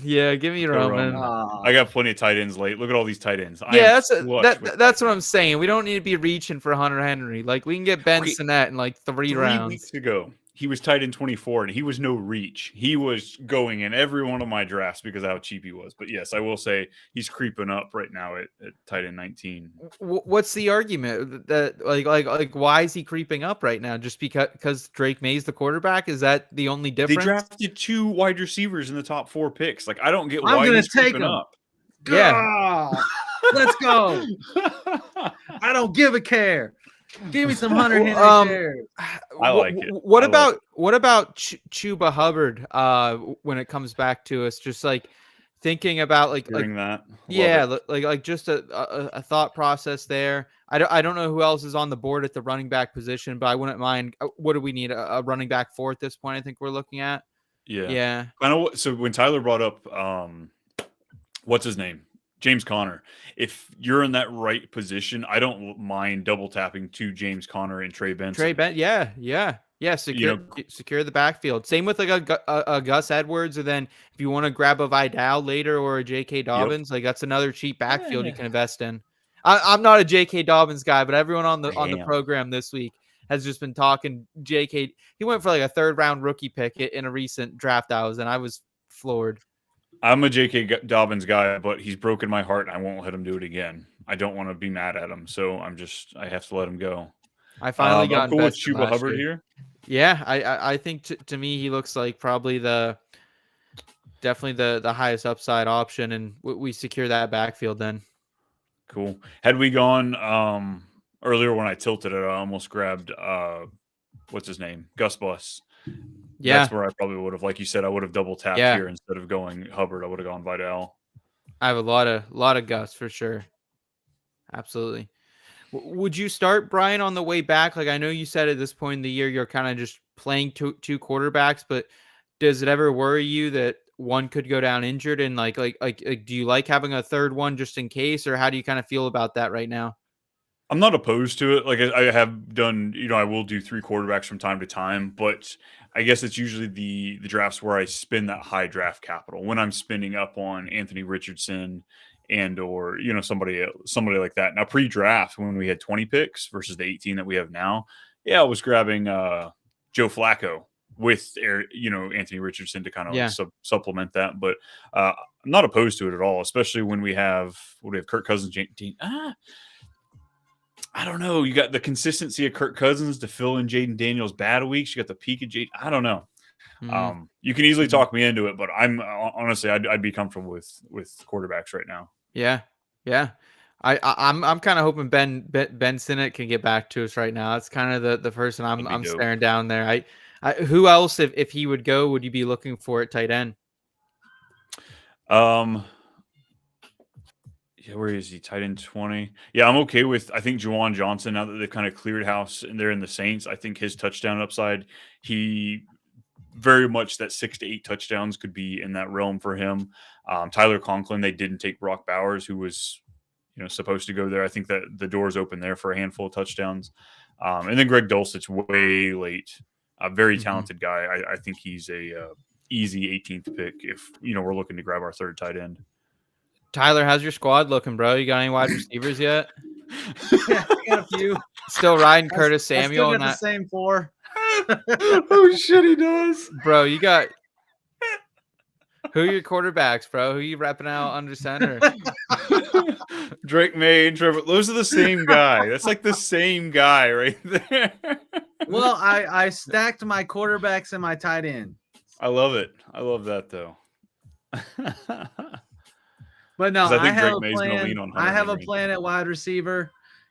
Yeah, give me Roman. I got plenty of tight ends late. Look at all these tight ends. Yeah, that's what I'm saying. We don't need to be reaching for Hunter Henry. Like we can get Ben Sinnett in like 3 rounds. 3 weeks ago, he was tight end 24, and he was no reach. He was going in every one of my drafts because of how cheap he was. But yes, I will say he's creeping up right now at tight end 19. What's the argument that like why is he creeping up right now? Just because Drake May's the quarterback? Is that the only difference? They drafted 2 wide receivers in the top 4 picks. Like I don't get why he's creeping up. Yeah, let's go. I don't give a care. Give me some Hunter Henry shares. I like it. What about Chuba Hubbard? When it comes back to us, just like thinking about like just a thought process there. I don't know who else is on the board at the running back position, but I wouldn't mind. What do we need a running back for at this point? I think we're looking at. Yeah. I know. So when Tyler brought up, what's his name? James Conner. If you're in that right position, I don't mind double tapping to James Conner and Trey Benson. Yeah. Secure the backfield. Same with like a Gus Edwards, or then if you want to grab a Vidal later or a J.K. Dobbins, like that's another cheap backfield you can invest in. I'm not a J.K. Dobbins guy, but everyone on the program this week has just been talking J.K. He went for like a 3rd round rookie pick in a recent draft I was floored. I'm a J.K. Dobbins guy, but he's broken my heart, and I won't let him do it again. I don't want to be mad at him, so I have to let him go. I finally got cool with Chuba Hubbard here. Yeah, I think to me he looks like probably definitely the highest upside option, and we secure that backfield then. Cool. Had we gone earlier when I tilted it, I almost grabbed what's his name, Gus Bus. Yeah, that's where I probably would have, like you said, I would have double tapped here instead of going Hubbard. I would have gone Vidal. I have a lot of Gus for sure. Absolutely. Would you start Brian on the way back? Like I know you said at this point in the year you're kind of just playing two quarterbacks, but does it ever worry you that one could go down injured? And like do you like having a 3rd one just in case, or how do you kind of feel about that right now? I'm not opposed to it. Like I have done, I will do 3 quarterbacks from time to time, but I guess it's usually the drafts where I spend that high draft capital when I'm spending up on Anthony Richardson and or somebody like that. Now pre-draft when we had 20 picks versus the 18 that we have now, I was grabbing Joe Flacco with Anthony Richardson to kind of supplement that. But I'm not opposed to it at all, especially when we have Kirk Cousins. I don't know. You got the consistency of Kirk Cousins to fill in Jaden Daniels' bad weeks. You got the peak of Jaden. I don't know. You can easily talk me into it, but I'm honestly, I'd be comfortable with quarterbacks right now. Yeah, yeah. I'm kind of hoping Ben Sinnott can get back to us right now. That's kind of the person I'm staring down there. Who else, if he would go, would you be looking for at tight end? Yeah, where is he? Tight end 20. Yeah, I'm okay with, I think, Juwan Johnson, now that they've kind of cleared house and they're in the Saints. I think his touchdown upside, he very much that 6 to 8 touchdowns could be in that realm for him. Tyler Conklin, they didn't take Brock Bowers, who was, supposed to go there. I think that the door's open there for a handful of touchdowns. And then Greg Dulcich's way late. A very talented guy. I think he's a easy 18th pick if, we're looking to grab our third tight end. Tyler, how's your squad looking, bro? You got any wide receivers yet? Yeah, I got a few. Still riding Curtis Samuel. I still got the same 4. Oh shit, he does, bro. You got who are your quarterbacks, bro? Who you repping out under center? Drake May and Trevor. Those are the same guy. That's like the same guy right there. Well, I stacked my quarterbacks and my tight end. I love it. I love that though. But no, I have a plan. I have a plan at wide receiver.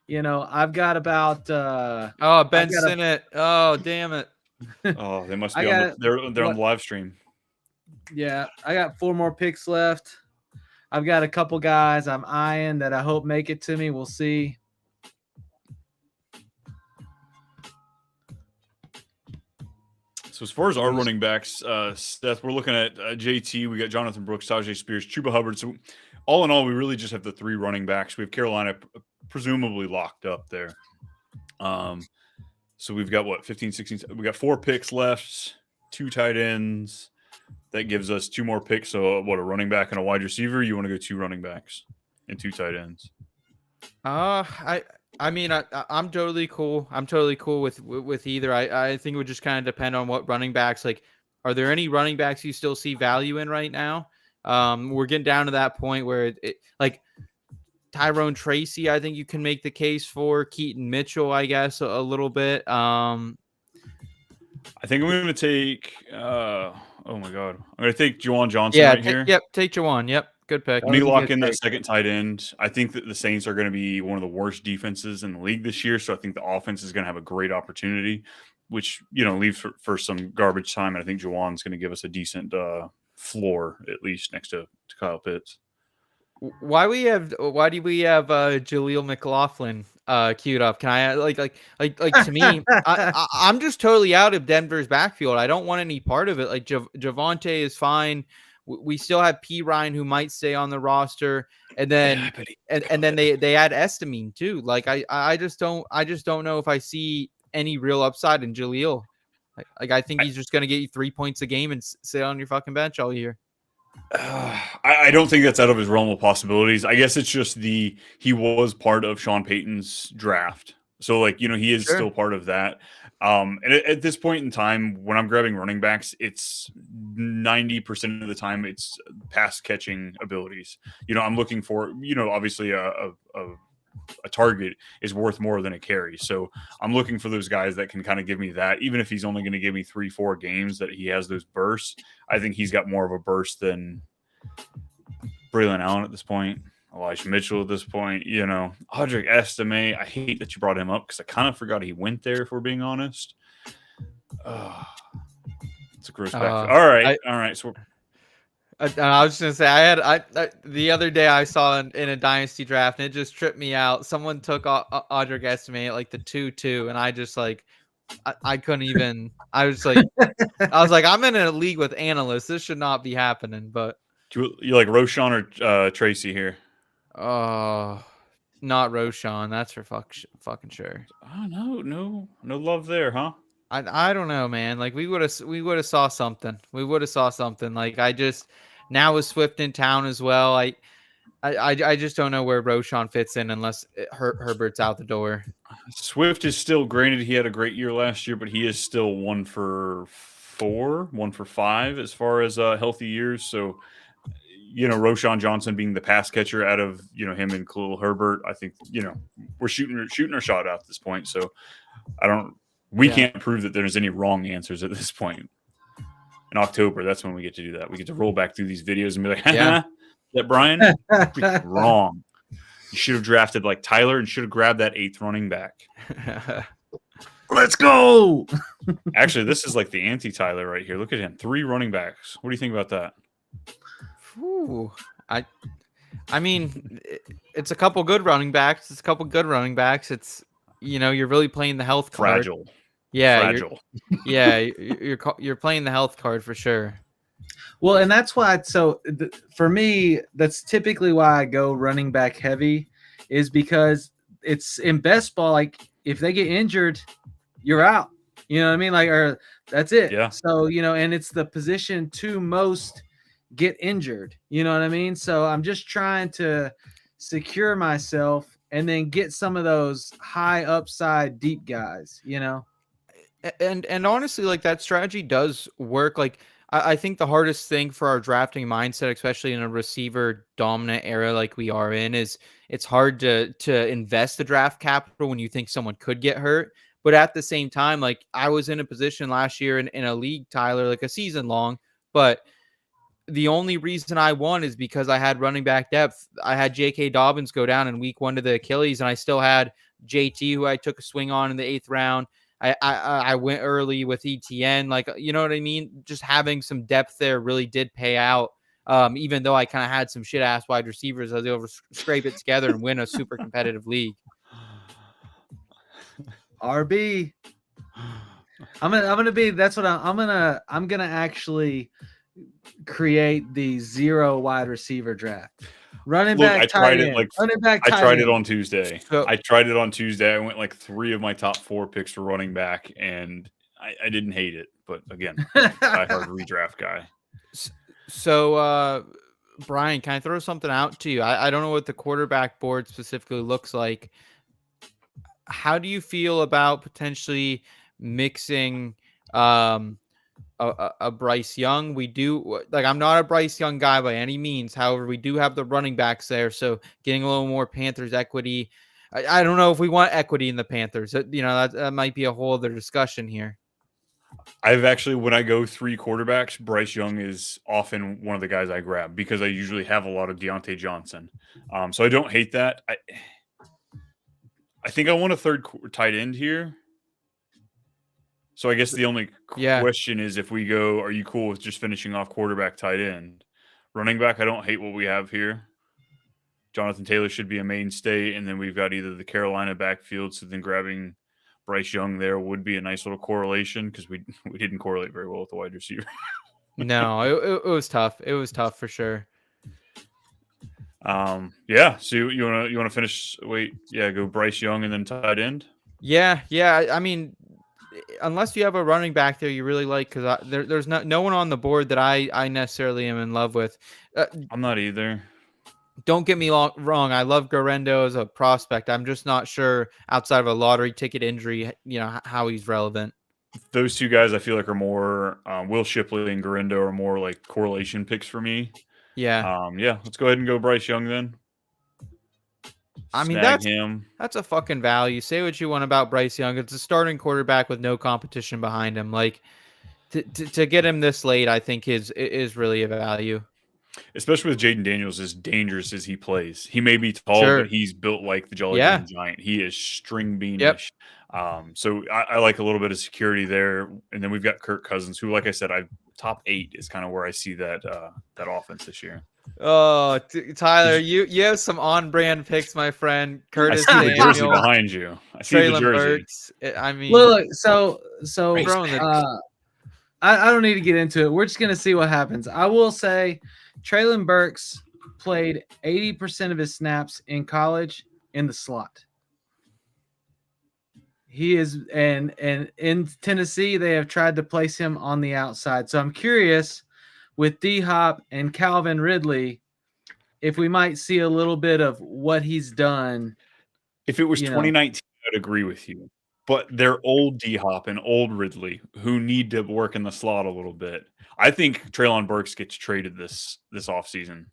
I've got about Ben Sinnott. Oh, damn it. Oh, they must be they're on the live stream. Yeah, I got 4 more picks left. I've got a couple guys I'm eyeing that I hope make it to me. We'll see. So as far as our running backs, Seth, we're looking at JT. We got Jonathan Brooks, Tajay Spears, Chuba Hubbard. So all in all, we really just have the 3 running backs. We have Carolina presumably locked up there. So we've got 15, 16. We got 4 picks left, 2 tight ends. That gives us 2 more picks. So a running back and a wide receiver? You want to go 2 running backs and 2 tight ends? I mean, I'm totally cool. I'm totally cool with either. I think it would just kind of depend on what running backs, like, are there any running backs you still see value in right now? We're getting down to that point where it like Tyrone Tracy, I think you can make the case for. Keaton Mitchell, I guess, a little bit. I think I'm going to take, oh my God. I'm going to take Juwan Johnson here. Yep, take Juwan. Yep. Good pick. Let me lock in that second tight end. I think that the Saints are going to be one of the worst defenses in the league this year. So I think the offense is going to have a great opportunity, which, leaves for some garbage time. And I think Juwan's going to give us a decent floor, at least next to Kyle Pitts. Why do we have Jaleel McLaughlin queued up? Can I like to me, I'm just totally out of Denver's backfield. I don't want any part of it. Like Javonte is fine. We still have P. Ryan who might stay on the roster, and then and then they add Estamine too. Like I just don't know if I see any real upside in Jaleel. Like I think he's just gonna get you 3 points a game and sit on your fucking bench all year. I don't think that's out of his realm of possibilities. I guess it's just he was part of Sean Payton's draft, so he is still part of that. And at this point in time, when I'm grabbing running backs, it's 90% of the time it's pass catching abilities. I'm looking for, obviously a target is worth more than a carry. So I'm looking for those guys that can kind of give me that, even if he's only going to give me 3-4 games that he has those bursts. I think he's got more of a burst than Braylon Allen at this point. Elijah Mitchell at this point, Audric Estime. I hate that you brought him up because I kind of forgot he went there, if we're being honest. It's a gross back. All right. So I was just gonna say I the other day I saw in a dynasty draft and it just tripped me out. Someone took Audric Estime at like the 2-2, and I just I couldn't even. I was like, I'm in a league with analysts. This should not be happening. But you like Roshan or Tracy here? Oh, not Roshan. That's for fucking sure. Oh no love there, huh? I don't know, man. Like we would have saw something. We would have saw something. Like now with Swift in town as well. I just don't know where Roshan fits in unless Herbert's out the door. Swift is still, granted, he had a great year last year, but he is still 1 for 4, 1 for 5 as far as healthy years. So Roshan Johnson being the pass catcher out of, him and Khalil Herbert, I think, we're shooting our shot out at this point. So we can't prove that there's any wrong answers at this point. In October, that's when we get to do that. We get to roll back through these videos and be like, that Brian, wrong. You should have drafted like Tyler and should have grabbed that 8th running back. Let's go. Actually, this is like the anti-Tyler right here. Look at him. 3 running backs. What do you think about that? Ooh, I mean, it's a couple good running backs. It's, you're really playing the health card. Fragile. Yeah. Fragile. You're playing the health card for sure. Well, and that's why. So for me, that's typically why I go running back heavy, is because it's in best ball. Like if they get injured, you're out. You know what I mean? Or that's it. Yeah. So, and it's the position to most get injured. You know what I mean? So I'm just trying to secure myself and then get some of those high upside deep guys, And honestly, like that strategy does work. Like I think the hardest thing for our drafting mindset, especially in a receiver dominant era like we are in, is it's hard to invest the draft capital when you think someone could get hurt. But at the same time, like I was in a position last year in a league, Tyler, like a season long, but the only reason I won is because I had running back depth. I had J.K. Dobbins go down in week 1 to the Achilles, and I still had JT, who I took a swing on in the 8th round. I went early with ETN. Like, you know what I mean? Just having some depth there really did pay out. Even though I kind of had some shit ass wide receivers, I was able to scrape it together and win a super competitive league. RB. I'm gonna actually create the 0 wide receiver draft. Running back, I tried it I tried it on Tuesday. I went like 3 of my top 4 picks for running back, and I didn't hate it. But again, I hard redraft guy. So, Brian, can I throw something out to you? I don't know what the quarterback board specifically looks like. How do you feel about potentially mixing a Bryce Young? We do, like, I'm not a Bryce Young guy by any means. However, we do have the running backs there. So getting a little more Panthers equity. I don't know if we want equity in the Panthers. That might be a whole other discussion here. I've actually, when I go 3 quarterbacks, Bryce Young is often one of the guys I grab because I usually have a lot of Deontay Johnson. So I don't hate that. I think I want a 3rd tight end here. So I guess the only question is, if we go, are you cool with just finishing off quarterback, tight end? Running back, I don't hate what we have here. Jonathan Taylor should be a mainstay, and then we've got either the Carolina backfield, so then grabbing Bryce Young there would be a nice little correlation because we didn't correlate very well with the wide receiver. No, it was tough. It was tough for sure. Yeah. So you wanna finish? Go Bryce Young and then tight end. Yeah. I mean, unless you have a running back there you really like, because there's no one on the board that I necessarily am in love with. I'm not either. Don't get me wrong. I love Garendo as a prospect. I'm just not sure, outside of a lottery ticket injury, how he's relevant. Those 2 guys I feel like are more Will Shipley and Garendo are more like correlation picks for me. Yeah. Let's go ahead and go Bryce Young then. I mean, that's a fucking value. Say what you want about Bryce Young. It's a starting quarterback with no competition behind him. Like to get him this late, I think is really a value. Especially with Jaden Daniels, as dangerous as he plays. He may be tall, but he's built like the Jolly Green Giant. He is string beanish. Yep. So I like a little bit of security there. And then we've got Kirk Cousins, who, like I said, top 8 is kind of where I see that offense this year. Oh, Tyler, you have some on-brand picks, my friend. Curtis I see Daniel, the jersey behind you. I see Treylon the jersey. Burks. I mean, look. So I don't need to get into it. We're just gonna see what happens. I will say, Treylon Burks played 80% of his snaps in college in the slot. He is, and in Tennessee, they have tried to place him on the outside. So I'm curious, with D-Hop and Calvin Ridley, if we might see a little bit of what he's done. If it was 2019, I'd agree with you. But they're old D-Hop and old Ridley who need to work in the slot a little bit. I think Treylon Burks gets traded this offseason.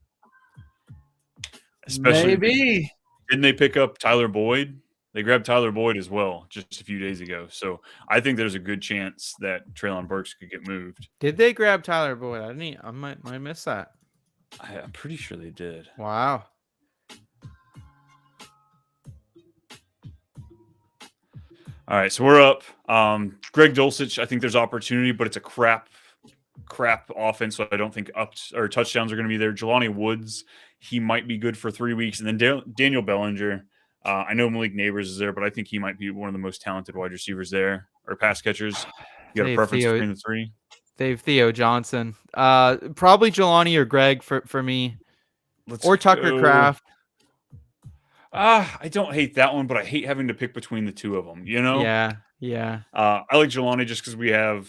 Especially maybe. didn't they pick up Tyler Boyd? They grabbed Tyler Boyd as well just a few days ago. So I think there's a good chance that Treylon Burks could get moved. Did they grab Tyler Boyd? I might miss that. I'm pretty sure they did. Wow. All right, so we're up. Greg Dulcich, I think there's opportunity, but it's a crap offense, so I don't think touchdowns are going to be there. Jelani Woods, he might be good for 3 weeks. And then Daniel Bellinger, I know Malik Neighbors is there, but I think he might be one of the most talented wide receivers there, or pass catchers. You got a preference between the three? They have Theo Johnson. Probably Jelani or Greg for me. Or Tucker Kraft. I don't hate that one, but I hate having to pick between the two of them, you know? Yeah. I like Jelani just because we have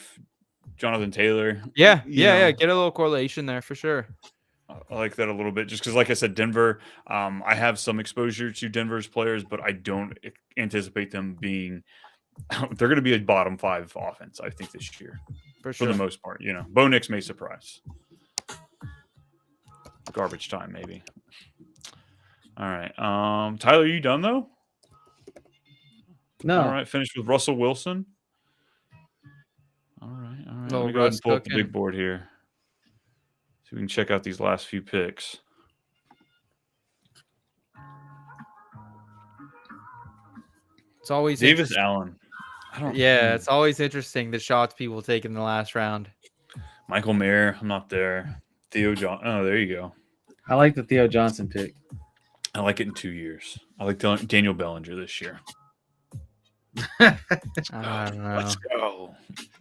Jonathan Taylor. Yeah. Get a little correlation there for sure. I like that a little bit just because, like I said, Denver, I have some exposure to Denver's players, but I don't anticipate them being – they're going to be a bottom 5 offense, I think, this year. For the most part, you know. Bo Nix may surprise. Garbage time, maybe. All right. Tyler, are you done, though? No. All right. Finished with Russell Wilson. All right. Let me go ahead and pull up the big board here so we can check out these last few picks. It's always Davis Allen. It's always interesting the shots people take in the last round. Michael Mayer, I'm not there. Theo John. Oh, there you go. I like the Theo Johnson pick. I like it in 2 years. I like Daniel Bellinger this year. I don't know. Let's go.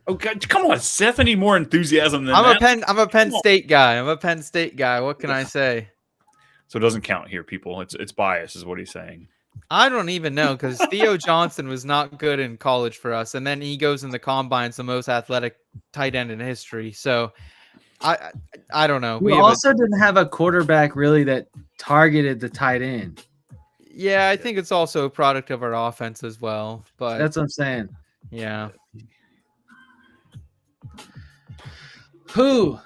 Okay, come on, Seth. I need more enthusiasm than that. I'm a Penn State guy. What can I say? So it doesn't count here, people. It's bias, is what he's saying. I don't even know because Theo Johnson was not good in college for us, and then he goes in the combines, the most athletic tight end in history. So I don't know. We also didn't have a quarterback really that targeted the tight end. Yeah, I think it's also a product of our offense as well. But that's what I'm saying. Yeah. How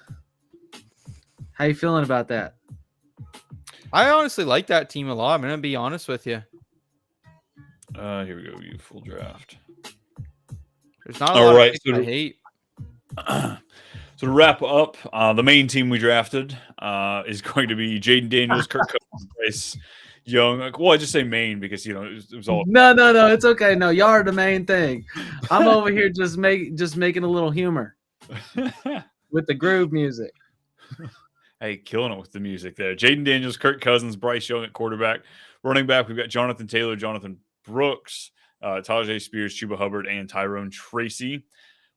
you feeling about that? I honestly like that team a lot. I'm gonna be honest with you. Here we go. You full draft. There's not a lot of picks I hate. So to wrap up, the main team we drafted is going to be Jaden Daniels, Kirk Cousins, Bryce Young. Well, I just say main because it was all. No, it's okay. No, y'all are the main thing. I'm over here just making a little humor with the groove music. Hey, killing it with the music there. Jaden Daniels, Kirk Cousins, Bryce Young at quarterback. Running back, we've got Jonathan Taylor, Jonathan Brooks, Tajay Spears, Chuba Hubbard, and Tyrone Tracy.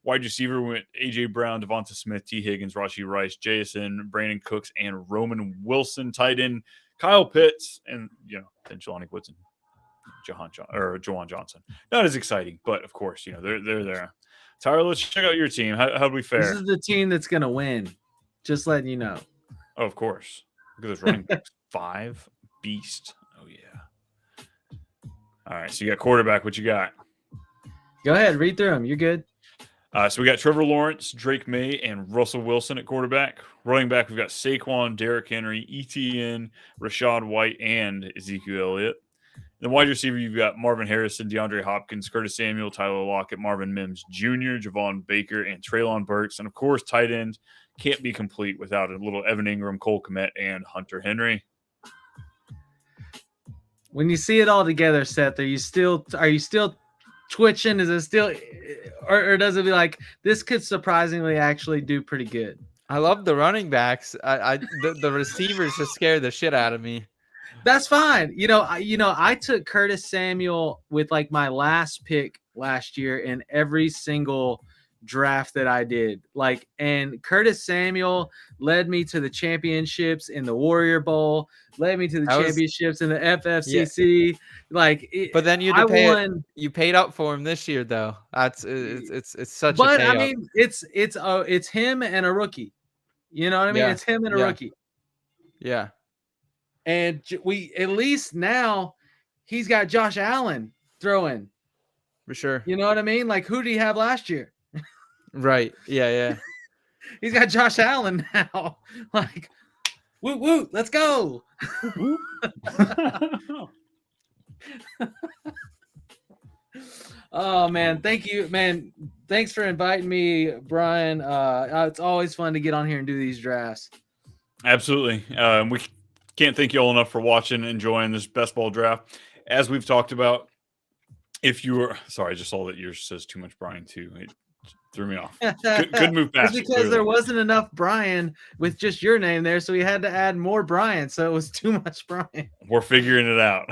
Wide receiver, we went A.J. Brown, Devonta Smith, T. Higgins, Rashee Rice, Jason, Brandon Cooks, and Roman Wilson. Tight end, Kyle Pitts, and then Jelani Woods and Jawan Johnson. Not as exciting, but of course, they're there. Tyler, let's check out your team. How'd we fare? This is the team that's gonna win. Just letting you know. Oh, of course. Look at those running backs. 5 beast. Oh yeah. All right, so you got quarterback. What you got? Go ahead, read through them. You're good. So we got Trevor Lawrence, Drake May, and Russell Wilson at quarterback. Running back, we've got Saquon, Derrick Henry, ETN, Rashad White, and Ezekiel Elliott. And the wide receiver, you've got Marvin Harrison, DeAndre Hopkins, Curtis Samuel, Tyler Lockett, Marvin Mims Jr., Javon Baker, and Treylon Burks. And, of course, tight end can't be complete without a little Evan Ingram, Cole Kmet, and Hunter Henry. When you see it all together, Seth, are you still twitching? Is it still or does it be like this could surprisingly actually do pretty good? I love the running backs. The receivers just scare the shit out of me. That's fine. I took Curtis Samuel with like my last pick last year in every single draft that I did. And Curtis Samuel led me to the championships in the Warrior Bowl, led me to the championships in the FFCC. Yeah. But then you paid up for him this year though. It's such a But I mean, it's him and a rookie. You know what I mean? Yeah. It's him and a rookie. Yeah. And we at least now he's got Josh Allen throwing. For sure. You know what I mean? Like, who did he have last year? Right. Yeah. He's got Josh Allen now. Woot woot, let's go. Oh man, thank you, man. Thanks for inviting me, Brian. It's always fun to get on here and do these drafts. Absolutely. We can't thank you all enough for watching and enjoying this best ball draft. As we've talked about, if you were sorry, I just saw that yours says TooMuchBrian too. It threw me off. Could move past it's because there wasn't enough Brian with just your name there, so we had to add more Brian, so it was too much Brian. We're figuring it out.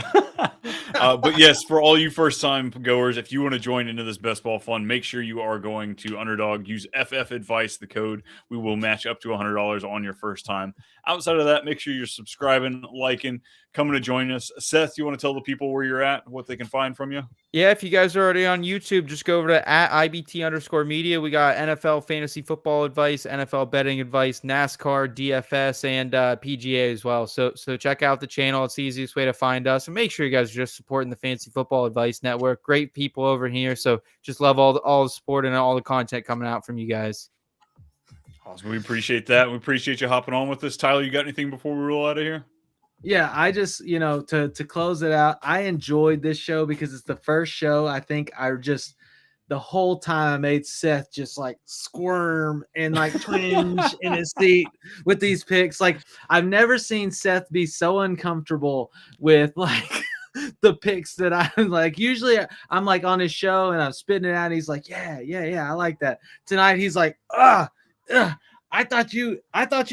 But yes, for all you first-time goers, if you want to join into this best ball fun, make sure you are going to Underdog. Use FF Advice, the code. We will match up to $100 on your first time. Outside of that, make sure you're subscribing, liking, coming to join us. Seth, you want to tell the people where you're at, what they can find from you? Yeah, if you guys are already on YouTube, just go over to @IBT_media. We got NFL fantasy football advice, NFL betting advice, NASCAR, DFS, and PGA as well. So check out the channel. It's the easiest way to find us. And make sure you guys are just supporting the Fantasy Football Advice Network. Great people over here. So just love all the support and all the content coming out from you guys. Awesome. We appreciate that. We appreciate you hopping on with us. Tyler, you got anything before we roll out of here? Yeah, I just, to close it out, I enjoyed this show because it's the first show. I think the whole time I made Seth just like squirm and like twinge in his seat with these picks. Like, I've never seen Seth be so uncomfortable with like the picks that I'm like. Usually I'm like on his show and I'm spitting it out. And he's like, yeah, I like that. Tonight he's like, I thought you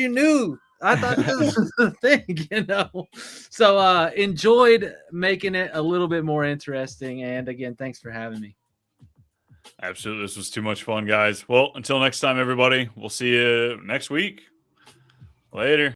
knew. I thought this was the thing, So enjoyed making it a little bit more interesting. And again, thanks for having me. Absolutely. This was too much fun, guys. Well, until next time, everybody, we'll see you next week. Later.